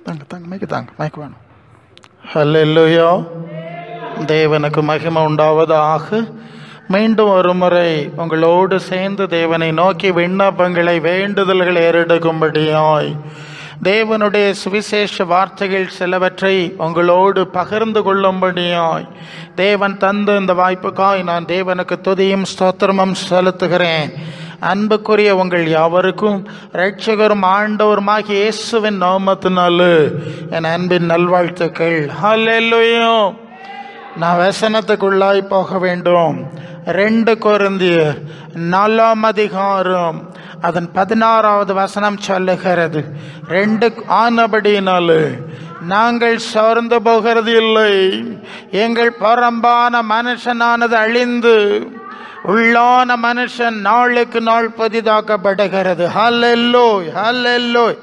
Mic வேணும். ஹல்லேலூயா, தேவனுக்கு மகிமை உண்டாவதாக. மீண்டும் ஒரு முறை உங்களோடு சேர்ந்து தேவனை நோக்கி விண்ணப்பங்களை வேண்டுதல்களை ஏறெடுக்கும்படியாய் தேவனுடைய சுவிசேஷ வார்த்தைகள் சிலவற்றை உங்களோடு பகிர்ந்து கொள்ளும்படியாய் தேவன் தந்த இந்த வாய்ப்புக்காய் நான் தேவனுக்கு துதியும் ஸ்தோத்திரமும் செலுத்துகிறேன். அன்புக்குரிய உங்கள் யாவருக்கும் இரட்சகரும் ஆண்டவருமாகிய இயேசுவின் நாமத்தினாலே என் அன்பின் நல்வாழ்த்துக்கள். ஹல்லேலூயா. நான் வசனத்துக்குள்ளாய் போக வேண்டும். 2 கொரிந்தியர் 4ஆம் அதிகாரம் அதன் 16வது வசனம் சொல்லுகிறது, 2 ஆனபடியினாலே நாங்கள் சோர்ந்து போகிறது இல்லை. எங்கள் புறம்பான மனுஷனானது அழிந்து உள்ளான மனுஷன் நாளுக்கு நாள் புதிதாக்கப்படுகிறது. ஹல்லேலூயா, ஹல்லேலூயா.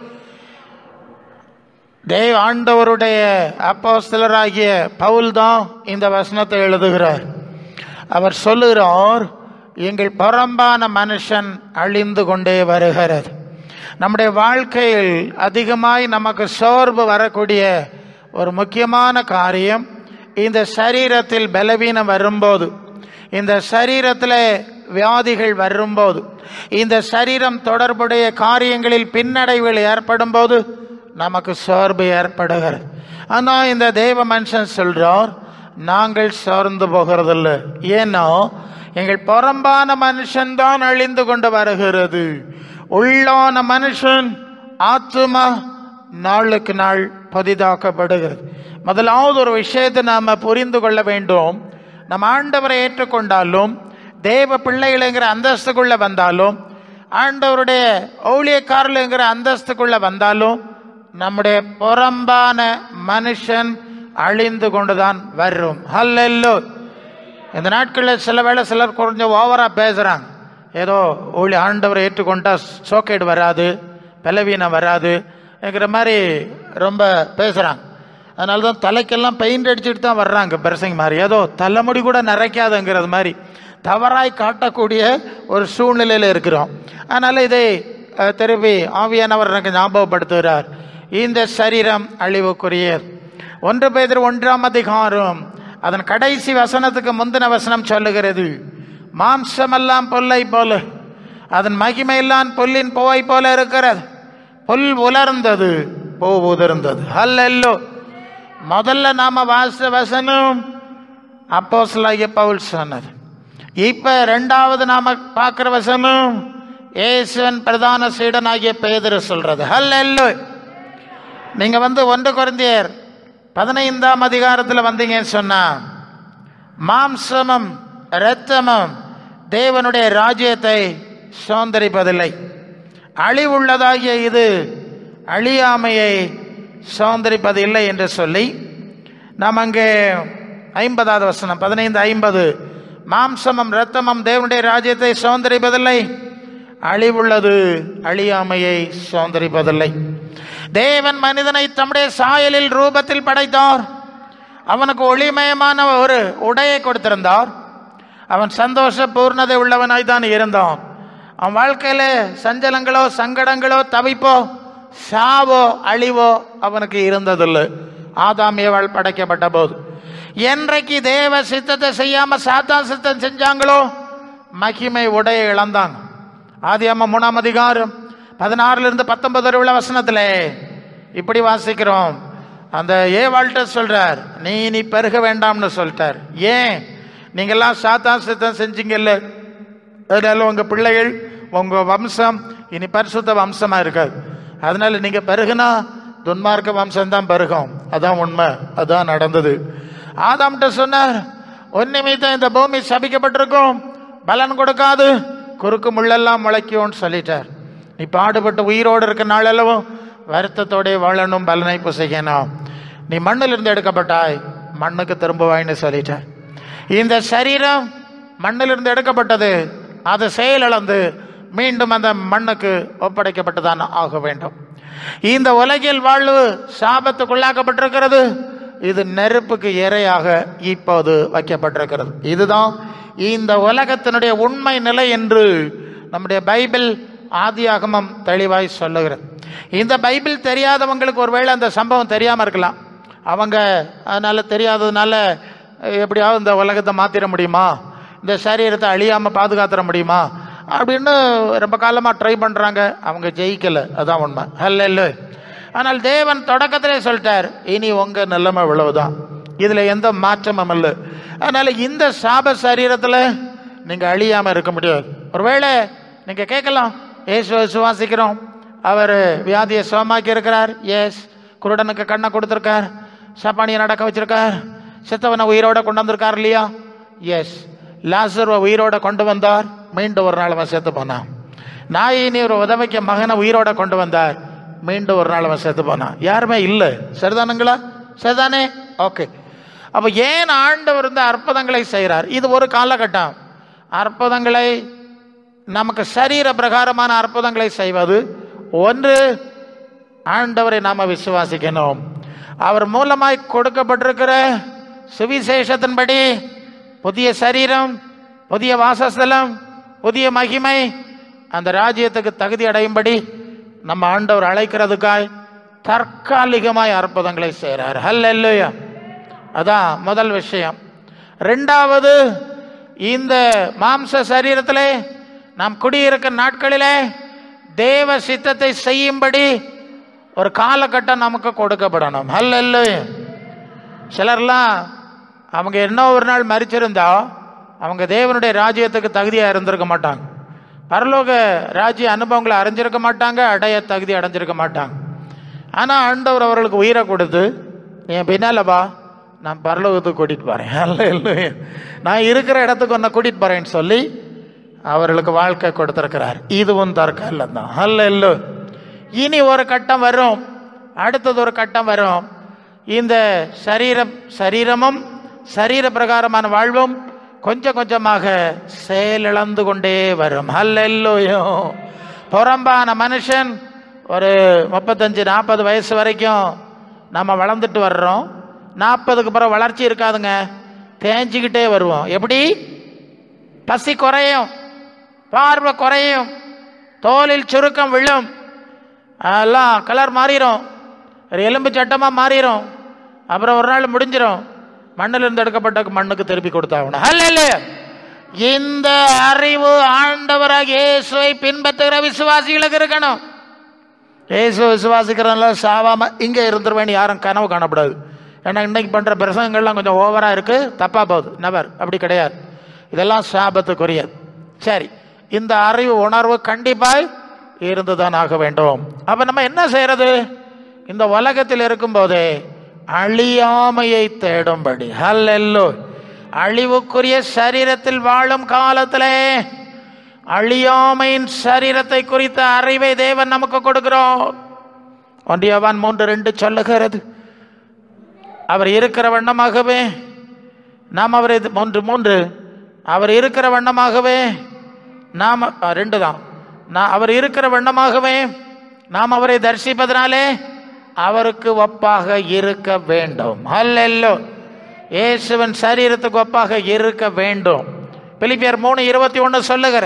ஆண்டவருடைய அப்போஸ்தலராகிய பவுல் தான் இந்த வசனத்தை எழுதுகிறார். அவர் சொல்லுகிறார், எங்கள் புறம்பான மனுஷன் அழிந்து கொண்டே வருகிறது. நம்முடைய வாழ்க்கையில் அதிகமாய் நமக்கு சோர்வு வரக்கூடிய ஒரு முக்கியமான காரியம், இந்த சரீரத்தில் பலவீனம் வரும்போது, இந்த சரீரத்தில் வியாதிகள் வரும்போது, இந்த சரீரம் தொடர்புடைய காரியங்களில் பின்னடைவுகள் ஏற்படும் போது நமக்கு சோர்வு ஏற்படுகிறது. ஆனால் இந்த தேவ மனுஷன் சொல்றார், நாங்கள் சோர்ந்து போகிறதில்லை. ஏன்னா எங்கள் புறம்பான மனுஷன்தான் அழிந்து கொண்டு வருகிறது. உள்ளான மனுஷன் ஆத்துமா நாளுக்கு நாள் புதிதாக்கப்படுகிறது. முதலாவது ஒரு விஷயத்தை நாம் புரிந்து கொள்ள வேண்டும். நம்ம ஆண்டவரை ஏற்றுக்கொண்டாலும், தேவ பிள்ளைகளுங்கிற அந்தஸ்துக்குள்ள வந்தாலும், ஆண்டவருடைய ஊழியக்காரர்களுங்கிற அந்தஸ்துக்குள்ள வந்தாலும், நம்முடைய புறம்பான மனுஷன் அழிந்து கொண்டுதான் வரும். ஹல்லேலூயா. இந்த நாட்களில் சில வேளை சிலர் கொஞ்சம் ஓவரா பேசுறாங்க. ஏதோ ஆண்டவரை ஏற்றுக்கொண்டா சோக்கேடு வராது, பலவீனம் வராதுங்கிற மாதிரி ரொம்ப பேசுறாங்க. அதனால தான் தலைக்கெல்லாம் பெயிண்ட் அடிச்சுட்டு தான் வர்றாங்க பிரசங்க மாதிரி. ஏதோ தலைமுடி கூட நிறைக்காதுங்கிறது மாதிரி தவறாய் காட்டக்கூடிய ஒரு சூழ்நிலையில் இருக்கிறோம். அதனால இதை திருப்பி ஆவியானவர் எனக்கு ஞாபகப்படுத்துகிறார். இந்த சரீரம் அழிவுக்குரியது. 1 பேதுரு 1ஆம் அதிகாரம் அதன் கடைசி வசனத்துக்கு முந்தின வசனம் சொல்லுகிறது, மாம்சமெல்லாம் புல்லை போல, அதன் மகிமையெல்லாம் புல்லின் பூவை போல இருக்கிறது. புல் உலர்ந்தது, பூ உதிர்ந்தது. ஹல்லேலூயா. முதல்ல நாம வாசித்த வசனம் அப்போஸ்தலனாகிய பவுல் சொன்னது. இப்ப 2வது நாம பார்க்கிற வசனம் இயேசுவின் பிரதான சீடனாகிய பேதுரு சொல்றது. ஹல்லேலூயா. நீங்க 1 கொரிந்தியர் 15ஆம் அதிகாரத்தில் வந்தீங்கன்னு சொன்னா, மாம்சமும் இரத்தமும் தேவனுடைய ராஜ்யத்தை சுதந்தரிப்பதில்லை, அழிவுள்ளதாகிய இது அழியாமையை சுதந்தரிப்பதில்லை என்று சொல்லி நாம் அங்கே 50வது வசனம் 15:50, மாம்சமும் இரத்தமும் தேவனுடைய ராஜ்யத்தை சுதந்தரிப்பதில்லை, அழிவுள்ளது அழியாமையை சுதந்தரிப்பதில்லை. தேவன் மனிதனை தம்முடைய சாயலில் ரூபத்தில் படைத்தார். அவனுக்கு ஒளிமயமான ஒரு உடையை கொடுத்திருந்தார். அவன் சந்தோஷ பூர்ணதை உள்ளவனாய் தான் இருந்தான். அவன் வாழ்க்கையில சஞ்சலங்களோ சங்கடங்களோ தவிப்போ சாவோ அழிவோ அவனுக்கு இருந்ததில்லை. ஆதாம் ஏவாள் படைக்கப்பட்ட போது என்றைக்கு தேவ சித்தத்தை செய்யாம சாத்தான் சித்தம் செஞ்சாங்களோ மகிமை உடையை இழந்தாங்க. ஆதியாகமம் 3ஆம் அதிகாரம் 16 - 19 உள்ள வசனத்திலே இப்படி வாசிக்கிறோம். அந்த ஏவாள்கிட்ட சொல்றார், நீ பெருக வேண்டாம்னு சொல்லிட்டார். ஏன்? நீங்கெல்லாம் சாத்தான் சித்தம் செஞ்சீங்கல்ல, அதனால உங்க பிள்ளைகள் உங்க வம்சம் இனி பரிசுத்த வம்சமா இருக்காது. அதனால நீங்க பெருகுனா துன்மார்க்க வம்சம் தான் பெருகும். அதான் உண்மை, அதான் நடந்தது. ஆதாம்கிட்ட சொன்னார், உன் நிமித்தம் இந்த பூமி சபிக்கப்பட்டிருக்கும், பலன் கொடுக்காது, குறுக்கு முள்ளெல்லாம் முளைக்கும்னு சொல்லிட்டார். நீ பாடுபட்டு உயிரோடு இருக்க நாளெல்லாம் வருத்தத்தோட வாழணும், பலனை புசைக்கணும். நீ மண்ணிலிருந்து எடுக்கப்பட்டாய், மண்ணுக்கு திரும்புவாய்ன்னு சொல்லிட்டார். இந்த சரீரம் மண்ணிலிருந்து எடுக்கப்பட்டது, அது செயலிழந்து மீண்டும் அந்த மண்ணுக்கு ஒப்படைக்கப்பட்டுதான் ஆக வேண்டும். இந்த உலகில் வாழ்வு சாபத்துக்குள்ளாக்கப்பட்டிருக்கிறது. இது நெருப்புக்கு இரையாக இப்போது வைக்கப்பட்டிருக்கிறது. இதுதான் இந்த உலகத்தினுடைய உண்மை நிலை என்று நம்முடைய பைபிள் ஆதியாகமம் தெளிவாய் சொல்லுகிறது. இந்த பைபிள் தெரியாதவங்களுக்கு ஒருவேளை அந்த சம்பவம் தெரியாமல் இருக்கலாம். அவங்க அதனால் தெரியாததுனால எப்படியாவது இந்த உலகத்தை மாற்றிட முடியுமா, இந்த சரீரத்தை அழியாமல் பாதுகாத்துட முடியுமா அப்படின்னு ரொம்ப காலமாக ட்ரை பண்ணுறாங்க. அவங்க ஜெயிக்கலை, அதுதான் உண்மை. அல்ல. ஆனால் தேவன் தொடக்கத்திலே சொல்லிட்டார், இனி உங்கள் நிலைமை இவ்வளவுதான், இதில் எந்த மாற்றமும் இல்லை. அதனால் இந்த சாப சரீரத்தில் நீங்கள் அழியாமல் இருக்க முடியாது. ஒருவேளை நீங்கள் கேட்கலாம், இயேசுவை விசுவாசிக்கிறோம், அவர் வியாதியை சுகமாக்கி இருக்கிறார், எஸ், குருடனுக்கு கண்ணை கொடுத்துருக்கார், சப்பானியை நடக்க வச்சிருக்கார், செத்தவனை உயிரோட கொண்டு வந்திருக்கார் இல்லையா, எஸ். லாசருவை உயிரோட கொண்டு வந்தார், மீண்டும் ஒரு நாள் அவன் செத்து போனான். நாயினி ஒரு உதவிக்கு மகனை உயிரோட கொண்டு வந்தார், மீண்டும் ஒரு நாள் அவன் செத்து போனான். யாருமே இல்லை. சரிதானுங்களா? சரிதானே? ஓகே. அப்போ ஏன் ஆண்டவர் இந்த அற்புதங்களை செய்கிறார்? இது ஒரு காலகட்டம். அற்புதங்களை, நமக்கு சரீர பிரகாரமான அற்புதங்களை செய்வது ஒன்று, ஆண்டவரை நாம் விசுவாசிக்கணும். அவர் மூலமாய் கொடுக்கப்பட்டிருக்கிற சுவிசேஷத்தின்படி புதிய சரீரம், புதிய வாசஸ்தலம், புதிய மகிமை, அந்த ராஜ்யத்துக்கு தகுதி அடையும்படி நம்ம ஆண்டவர் அழைக்கிறதுக்காய் தற்காலிகமாய் அற்புதங்களை செய்கிறார். ஹல்லேலூயா. அதான் முதல் விஷயம். ரெண்டாவது, இந்த மாம்ச சரீரத்திலே நாம் குடியிருக்கிற நாட்களிலே தேவ சித்தத்தை செய்யும்படி ஒரு காலகட்டம் நமக்கு கொடுக்கப்படணும். ஹல்லேலூயா. சிலர்லாம் அவங்க என்ன ஒரு நாள் மரிச்சிருந்தா அவங்க தேவனுடைய ராஜ்யத்துக்கு தகுதியாக இருந்திருக்க மாட்டாங்க, பரலோக ராஜ்ய அனுபவங்களை அறிஞ்சிருக்க மாட்டாங்க, அடைய தகுதி அடைஞ்சிருக்க மாட்டாங்க. ஆனால் ஆண்டவர் அவர்களுக்கு உயிரை கொடுத்து, என் பின்னால் வா, நான் பரலோகத்துக்கு கூட்டிகிட்டு போகிறேன், அல்ல நான் இருக்கிற இடத்துக்கு ஒன்றை கூட்டிகிட்டு போகிறேன்னு சொல்லி அவர்களுக்கு வாழ்க்கை கொடுத்துருக்கிறார். இதுவும் தற்காலம் தான். அல்ல. இனி ஒரு கட்டம் வரும், அடுத்தது ஒரு கட்டம் வரும். இந்த சரீரமும் சரீர பிரகாரமான வாழ்வும் கொஞ்சம் கொஞ்சமாக செயலிழந்து கொண்டே வரும். அல்லேலூயா. புறம்பான மனுஷன் ஒரு 35-40 வயசு வரைக்கும் நம்ம வளர்ந்துட்டு வர்றோம். 40க்கு பிறகு வளர்ச்சி இருக்காதுங்க, தேஞ்சிக்கிட்டே வருவோம். எப்படி? பசி குறையும், பார்வை குறையும், தோலில் சுருக்கம் விழும், எல்லாம் கலர் மாறிடும், எலும்பு சட்டமாக மாறிடும். அப்புறம் ஒரு நாள் முடிஞ்சிடும், மண்ணில் இருந்து எடுக்கப்பட்ட மண்ணுக்கு திருப்பி கொடுத்தாகணும். அல்லேலூயா. இந்த அறிவு ஆண்டவராக இயேசுவை பின்பற்றுகிற விசுவாசிகளுக்கு இருக்கணும். இயேசுவை விசுவாசிக்கிறதுனால சாவாம இங்கே இருந்துருவேன்னு யாரும் கனவு காணப்படாது. ஏன்னா இன்னைக்கு பண்ணுற பிரசங்கங்கள்லாம் கொஞ்சம் ஓவராக இருக்குது, தப்பாக போகுது. நபர் அப்படி கிடையாது, இதெல்லாம் சாபத்துக்குரியது. சரி, இந்த அறிவு உணர்வு கண்டிப்பாக இருந்துதான் ஆக வேண்டும். அப்போ நம்ம என்ன செய்யறது? இந்த உலகத்தில் இருக்கும்போதே அழியாமையை தேடும்படி, ஹல்லேலூயா, அழிவுக்குரிய சரீரத்தில் வாழும் காலத்திலே அழியாமையின் சரீரத்தை குறித்த அறிவை தேவன் நமக்கு கொடுக்கிறோம். 1 யோவான் 3:2 சொல்லுகிறது, அவர் இருக்கிற வண்ணமாகவே நாம் அவரை 3:3 அவர் இருக்கிற வண்ணமாகவே நாம் 2 தான், அவர் இருக்கிற வண்ணமாகவே நாம் அவரை தரிசிப்பதனாலே அவருக்கு ஒப்பாக இருக்க வேண்டும். அல்லேலூயா. இயேசுவின் சரீரத்துக்கு ஒப்பாக இருக்க வேண்டும். பிலிப்பியர் 3:21 சொல்லுகிற,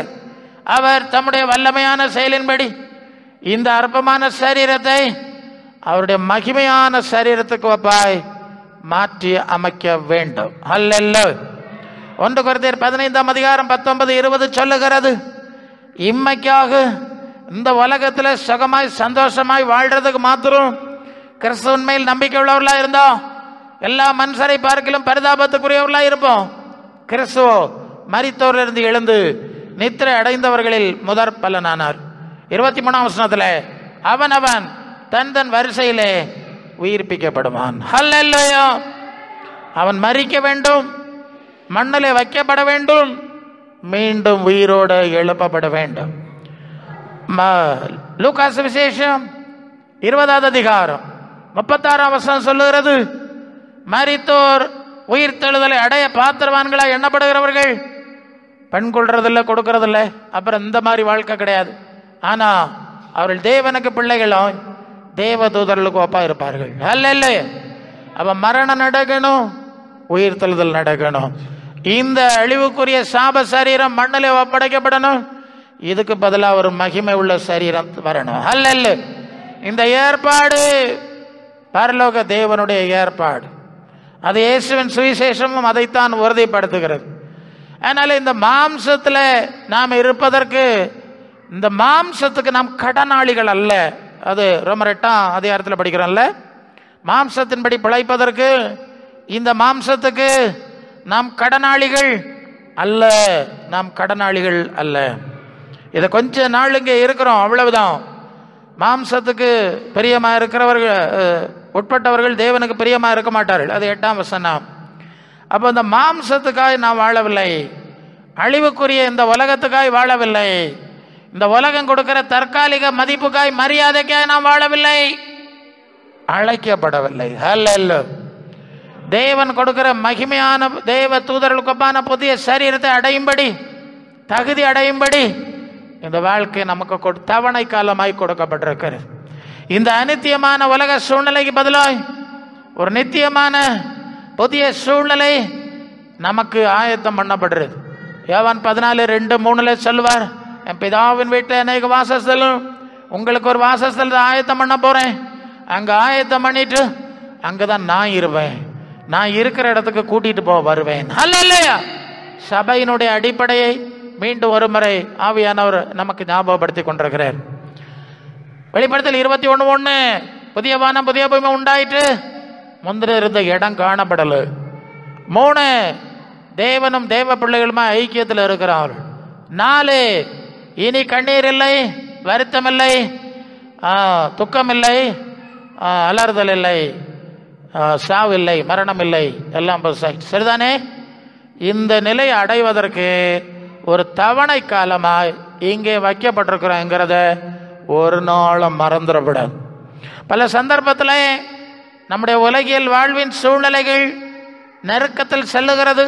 அவர் தம்முடைய வல்லமையான செயலின்படி இந்த அற்பமான சரீரத்தை அவருடைய மகிமையான சரீரத்துக்கு ஒப்பாய் மாற்றி அமைக்க வேண்டும். அல்லேலூயா. 1 கொரிந்தியர் 15:19-20 சொல்லுகிறது, இம்மைக்காக இந்த உலகத்தில் சுகமாய் சந்தோஷமாய் வாழ்றதுக்கு மாத்திரம் கிறிஸ்துவின் மேல் நம்பிக்கை உள்ளவர்களாக இருந்தோம். எல்லா மனுஷரை பார்க்கிலும் பரிதாபத்துக்குரியவர்களாக இருப்போம். கிறிஸ்துவோ மரித்தோரிலிருந்து எழுந்து நித்திரை அடைந்தவர்களில் முதற் பலனானார். 23ஆம் வசனத்தில் அவன் தன் வரிசையிலே உயிர்ப்பிக்கப்படுவான். ஹல்லேலூயா. அவன் மரிக்க வேண்டும், மண்ணிலே வைக்கப்பட வேண்டும், மீண்டும் உயிரோடு எழுப்பப்பட வேண்டும். லூக்கா சுவிசேஷம் 20ஆவது அதிகாரம் 36ஆம் வசனம் சொல்லுகிறது, மரித்தோர் உயிர்த்தெழுதலை அடைய பாத்திரவான்களாக எண்ணப்படுகிறவர்கள் பெண் கொள்றதில்லை, கொடுக்கறதில்லை, அப்புறம் இந்த மாதிரி வாழ்க்கை கிடையாது. ஆனால் அவர்கள் தேவனுக்கு பிள்ளைகளும் தேவதூதர்களுக்கு ஒப்பா இருப்பார்கள். அல்லேலூயா. அப்ப மரணம் நடக்கணும், உயிர்த்தெழுதல் நடக்கணும். இந்த அழிவுக்குரிய சாப சரீரம் மண்ணிலே ஒப்படைக்கப்படணும். இதுக்கு பதிலாக ஒரு மகிமை உள்ள சரீரம் வரணும். அல்லேலூயா. இந்த ஏற்பாடு பரலோக தேவனுடைய ஏற்பாடு. அது இயேசுவின் சுவிசேஷமும் அதைத்தான் உறுதிப்படுத்துகிறது. அதனால இந்த மாம்சத்தில் நாம் இருப்பதற்கு, இந்த மாம்சத்துக்கு நாம் கடனாளிகள் அல்ல. அது ரோமர் 8ஆம் அதிகாரத்தில் படிக்கிறோம்ல, மாம்சத்தின்படி பிழைப்பதற்கு இந்த மாம்சத்துக்கு நாம் கடனாளிகள் அல்ல, நாம் கடனாளிகள் அல்ல. இதை கொஞ்ச நாள் இங்கே இருக்கிறோம், அவ்வளவுதான். மாம்சத்துக்கு பிரியமாக இருக்கிறவர்கள் உட்பட்டவர்கள் தேவனுக்கு பிரியமாக இருக்க மாட்டார்கள். அது 8ஆம் வசனம். அப்போ இந்த மாம்சத்துக்காய் நாம் வாழவில்லை, அழிவுக்குரிய இந்த உலகத்துக்காய் வாழவில்லை, இந்த உலகம் கொடுக்கிற தற்காலிக மதிப்புக்காய் மரியாதைக்காய் நாம் வாழவில்லை, அழைக்கப்படவில்லை. ஹல்லேலூயா. தேவன் கொடுக்கிற மகிமையான தேவ தூதர்களுக்கான புதிய சரீரத்தை அடையும்படி, தகுதி அடையும்படி இந்த வாழ்க்கை நமக்கு தவணை காலமாய் கொடுக்கப்பட்டிருக்கிறது. இந்த அநித்தியமான உலக சூழ்நிலைக்கு பதிலாய் ஒரு நித்தியமான புதிய சூழ்நிலை நமக்கு ஆயத்தம் பண்ணப்படுறது. யோவான் 14:2-3 சொல்லுவார், என் பிதாவின் வீட்டில் அநேக வாசஸ்தலம், உங்களுக்கு ஒரு வாசஸ்தலத்தை ஆயத்தம் பண்ண போறேன், அங்க ஆயத்தம் பண்ணிட்டு அங்கதான் நான் இருவேன், நான் இருக்கிற இடத்துக்கு கூட்டிட்டு போக வருவேன். அல்லேலூயா. சபையினுடைய அடிப்படையை மீண்டும் ஒரு முறை ஆவியானவர் நமக்கு ஞாபகப்படுத்தி கொண்டிருக்கிறார். வெளிப்படுத்தல் 21:1 புதிய வானம் புதிய பூமி உண்டாயிற்று, முந்திர இருந்த இடம் காணப்படல. 3 தேவனும் தேவ பிள்ளைகளுமா ஐக்கியத்தில் இருக்கிறார்கள். 4 இனி கண்ணீர் இல்லை, வருத்தம் இல்லை, துக்கம் இல்லை, அலறுதல் இல்லை, சாவு இல்லை, மரணம் இல்லை, எல்லாம் சரிதானே. இந்த நிலையை அடைவதற்கு ஒரு தவணை காலமாய் இங்கே வைக்கப்பட்டிருக்கிறோங்கிறத ஒரு நாளும் மறந்துடக்கூடாது. பல சந்தர்ப்பத்தில் நம்முடைய உலகியல் வாழ்வின் சூழ்நிலைகள் நெருக்கத்தில் செல்லுகிறது,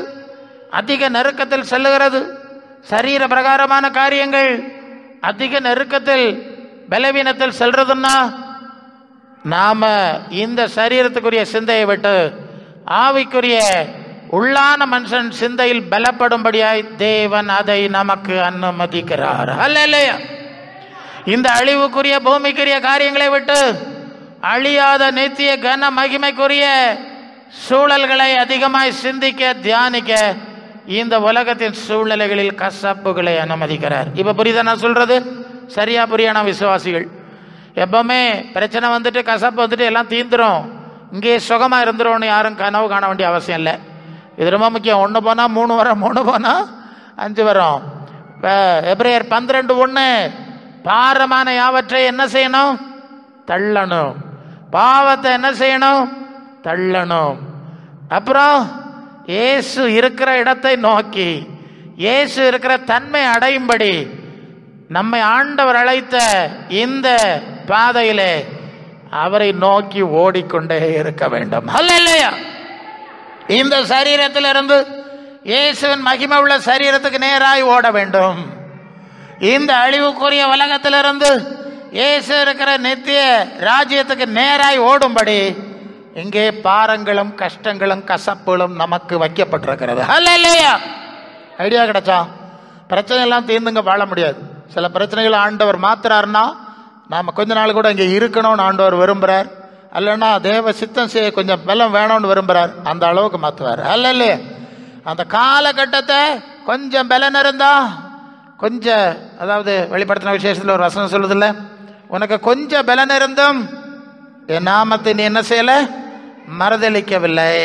அதிக நெருக்கத்தில் செல்லுகிறது. சரீர பிரகாரமான காரியங்கள் அதிக நெருக்கத்தில் பலவீனத்தில் செல்றதுன்னா நாம இந்த சரீரத்துக்குரிய சிந்தையை விட்டு ஆவிக்குரிய உள்ளான மனுஷன் சிந்தையில் பலப்படும்படியாய் தேவன் அதை நமக்கு அனுமதிக்கிறார். அல்லேலூயா. இந்த அழிவுக்குரிய பூமிக்குரிய காரியங்களை விட்டு அழியாத நித்திய கன மகிமைக்குரிய சூழல்களை அதிகமாய் சிந்திக்க தியானிக்க இந்த உலகத்தின் சூழ்நிலைகளில் கசப்புகளை அனுமதிக்கிறார். இப்ப புரியுதா நான் சொல்றது? சரியா புரியான விசுவாசிகள் எப்பவுமே பிரச்சனை வந்துட்டு கசப்பு வந்துட்டு எல்லாம் தீந்துரும், இங்கே சுகமா இருந்துரும்னு யாரும் கனவு காண வேண்டிய அவசியம் இல்லை. இது ரொம்ப முக்கியம். 1 போனா 3 வரும், 3 போனா 5 வரும். எபிரேயர் 12:1 பாரமான யாவற்றை என்ன செய்யணும்? தள்ளணும். பாவத்தை என்ன செய்யணும்? தள்ளணும். அப்புறம் இயேசு இருக்கிற இடத்தை நோக்கி, இயேசு இருக்கிற தன்மை அடையும்படி நம்மை ஆண்டவர் அழைத்த இந்த பாதையிலே அவரை நோக்கி ஓடிக்கொண்டே இருக்க வேண்டும். அல்லேலூயா. இந்த சரீரத்திலிருந்து இயேசுவின் மகிமை உள்ள சரீரத்துக்கு நேராய் ஓட வேண்டும். இந்த அழிவுக்குரிய உலகத்திலிருந்து இயேசு இருக்கிற நித்திய ராஜ்யத்துக்கு நேராய் ஓடும்படி இங்கே பாரங்களும் கஷ்டங்களும் கசப்புகளும் நமக்கு வைக்கப்பட்டிருக்கிறது. அல்லேலூயா. ஐடியா கிடைச்சா? பிரச்சனை எல்லாம் தீர்ந்துங்க வாழ முடியாது. சில பிரச்சனைகள் ஆண்டவர் மாத்துறாருன்னா நாம கொஞ்ச நாள் கூட இங்கே இருக்கணும்னு ஆண்டவர் விரும்புறார். அல்லன்னா தேவ சித்தம் செய்ய கொஞ்சம் பலம் வேணும்னு விரும்புறார், அந்த அளவுக்கு மாத்துவார். அல்ல அந்த காலகட்டத்தை கொஞ்சம் பலன் இருந்தா கொஞ்சம், அதாவது வெளிப்படுத்தின விசேஷத்தில் ஒரு வசனம் சொல்லுதில்ல, உனக்கு கொஞ்சம் பலன் இருந்தும் என் நாமத்தை நீ என்ன செய்யல? மறுதளிக்கவில்லை.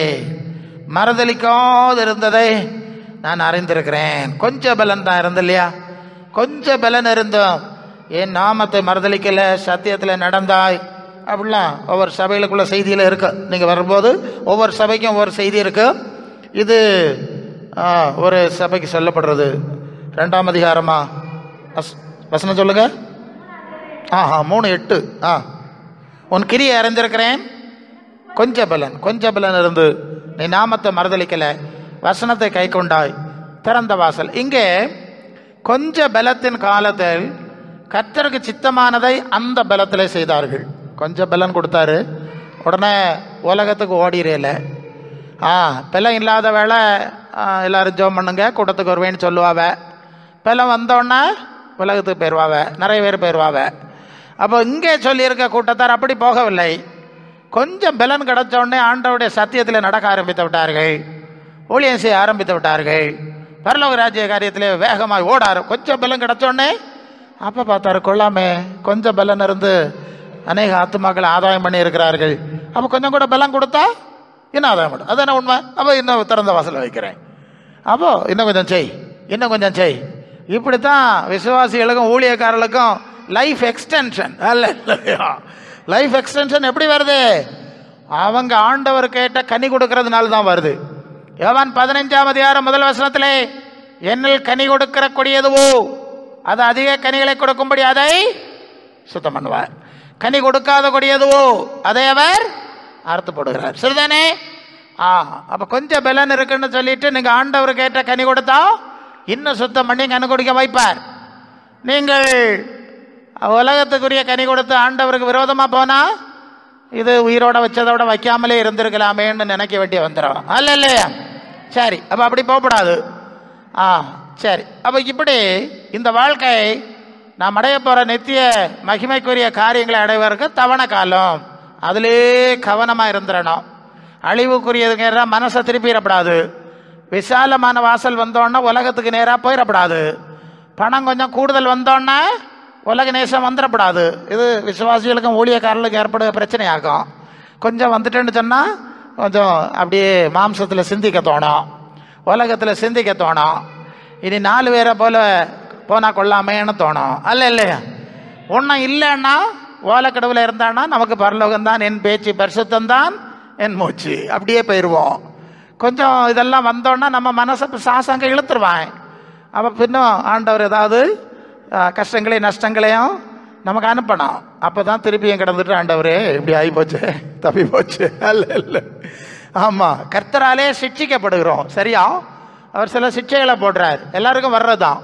மறுதளிக்காது இருந்ததை நான் அறிந்திருக்கிறேன். கொஞ்சம் பலன் தான் இருந்த இல்லையா? கொஞ்சம் பலன் இருந்தும் என் நாமத்தை மறுதளிக்கல, சத்தியத்தில் நடந்தாய் அப்படிலாம் ஒவ்வொரு சபைகளுக்குள்ள செய்தியில் இருக்கு. நீங்கள் வரும்போது ஒவ்வொரு சபைக்கும் ஒவ்வொரு செய்தி இருக்கு. இது ஒரு சபைக்கு சொல்லப்படுறது 2ஆம் அதிகாரமா வசனம் சொல்லுங்க. 3:8 உன் கிரியை அறிந்திருக்கிறேன், கொஞ்சம் பலன் இருந்து நீ நாமத்தை மறுதளிக்கல, வசனத்தை கை கொண்டாய், திறந்த வாசல். இங்கே கொஞ்ச பலத்தின் காலத்தில் கர்த்தருக்கு சித்தமானதை அந்த பலத்தில் செய்தார்கள். கொஞ்சம் பலன் கொடுத்தாரு, உடனே உலகத்துக்கு ஓடிறல. பலம் இல்லாத வேலை எல்லாரும் ஜோம் பண்ணுங்க, கூட்டத்துக்கு வருவேன்னு சொல்லுவாவ. பலம் வந்தோடனே உலகத்துக்கு போயிடுவாவ, நிறைய பேர் போயிடுவாவ. அப்போ இங்கே சொல்லியிருக்க கூட்டத்தார் அப்படி போகவில்லை. கொஞ்சம் பலன் கிடைச்ச உடனே ஆண்டவருடைய சத்தியத்தில் நடக்க ஆரம்பித்து விட்டார்கள், ஊழியம் செய்ய ஆரம்பித்து விட்டார்கள், பரலோக ராஜ்ய காரியத்திலே வேகமாக ஓடாரு. கொஞ்சம் பலன் கிடைச்ச உடனே அப்போ பார்த்தாரு, கொள்ளாமே கொஞ்சம் பலன் இருந்து அநேக ஆத்துமாக்களை ஆதாயம் பண்ணி இருக்கிறார்கள். அப்போ கொஞ்சம் கூட பலம் கொடுத்தா இன்னும் ஆதாயம் பண்ணும். அது என்ன உண்மை? அப்போ இன்னும் திறந்த வாசல் வைக்கிறேன், அப்போ இன்னும் கொஞ்சம் செய், இன்னும் கொஞ்சம் செய். இப்படித்தான் விசுவாசிகளுக்கும் ஊழியக்காரர்களுக்கும் லைஃப் எக்ஸ்டென்ஷன். அல்ல, லைஃப் எக்ஸ்டென்ஷன் எப்படி வருது? அவங்க ஆண்டவர் கேட்ட கனி கொடுக்கறதுனால தான் வருது. யோவான் 15 முதல் வசனத்திலே, என்னில் கனி கொடுக்கிற கொடியதுவோ அது அதிக கனிகளை கொடுக்கும்படி அதை சுத்தம் பண்ணுவார். கனி கொடுக்காத கொடியதுவோ அதை அவர் அறுத்து போடுகிறார். சரிதானே? அப்போ கொஞ்சம் பலன் இருக்குன்னு சொல்லிட்டு நீங்க ஆண்டவர் கேட்ட கனி கொடுத்தா இன்னும் சுத்தம் பண்ணி கனி கொடுக்க வைப்பார். நீங்கள் உலகத்துக்குரிய கனி கொடுத்து ஆண்டவருக்கு விரோதமாக போனால் இது உயிரோட வச்சதோட வைக்காமலே இருந்திருக்கலாமேன்னு நினைக்க வேண்டிய வந்துடும். அல்ல இல்லையா? சரி, அப்போ அப்படி போகக்கூடாது. சரி, அப்போ இப்படி இந்த வாழ்க்கை நாம் அடைய போகிற நித்திய மகிமைக்குரிய காரியங்களை அடைவதற்கு தவண காலம், அதிலே கவனமாக இருந்துடணும். அழிவுக்குரியதுங்கிற மனசை திருப்பிடப்படாது. விசாலமான வாசல் வந்தோன்னா உலகத்துக்கு நேராக போயிடப்படாது. பணம் கொஞ்சம் கூடுதல் வந்தோன்னா உலக நேசம் வந்துடப்படாது. இது விசுவாசிகளுக்கும் ஊழியக்காரர்களுக்கும் ஏற்படுற பிரச்சனையாகும். கொஞ்சம் வந்துட்டேன்னு சொன்னால் கொஞ்சம் அப்படியே மாம்சத்தில் சிந்திக்க தோணும், உலகத்தில் சிந்திக்க தோணும். இனி 4 பேரை போல போனால் கொள்ளாமேன்னு தோணும். அல்ல இல்லையா? ஒன்றும் இல்லைன்னா ஓலக்கடவுல இருந்தான்னா நமக்கு பரலோகம்தான் என் பேச்சு, பரிசுத்தம்தான் என் மூச்சு, அப்படியே போயிடுவோம். கொஞ்சம் இதெல்லாம் வந்தோன்னா நம்ம மனசை சாசங்க இழுத்துருவான். அப்போ பின்னும் ஆண்டவர் ஏதாவது கஷ்டங்களையும் நஷ்டங்களையும் நமக்கு அனுப்பணும். அப்போ தான் திருப்பியும் கிடந்துட்டு ஆண்டவரே இப்படி ஆகி போச்சு, தப்பி போச்சு. அல்ல இல்லை, ஆமாம், கர்த்தராலே சிட்சிக்கப்படுகிறோம். சரியா? அவர் சில சிட்சைகளை போடுறார், எல்லாருக்கும் வர்றதுதான்.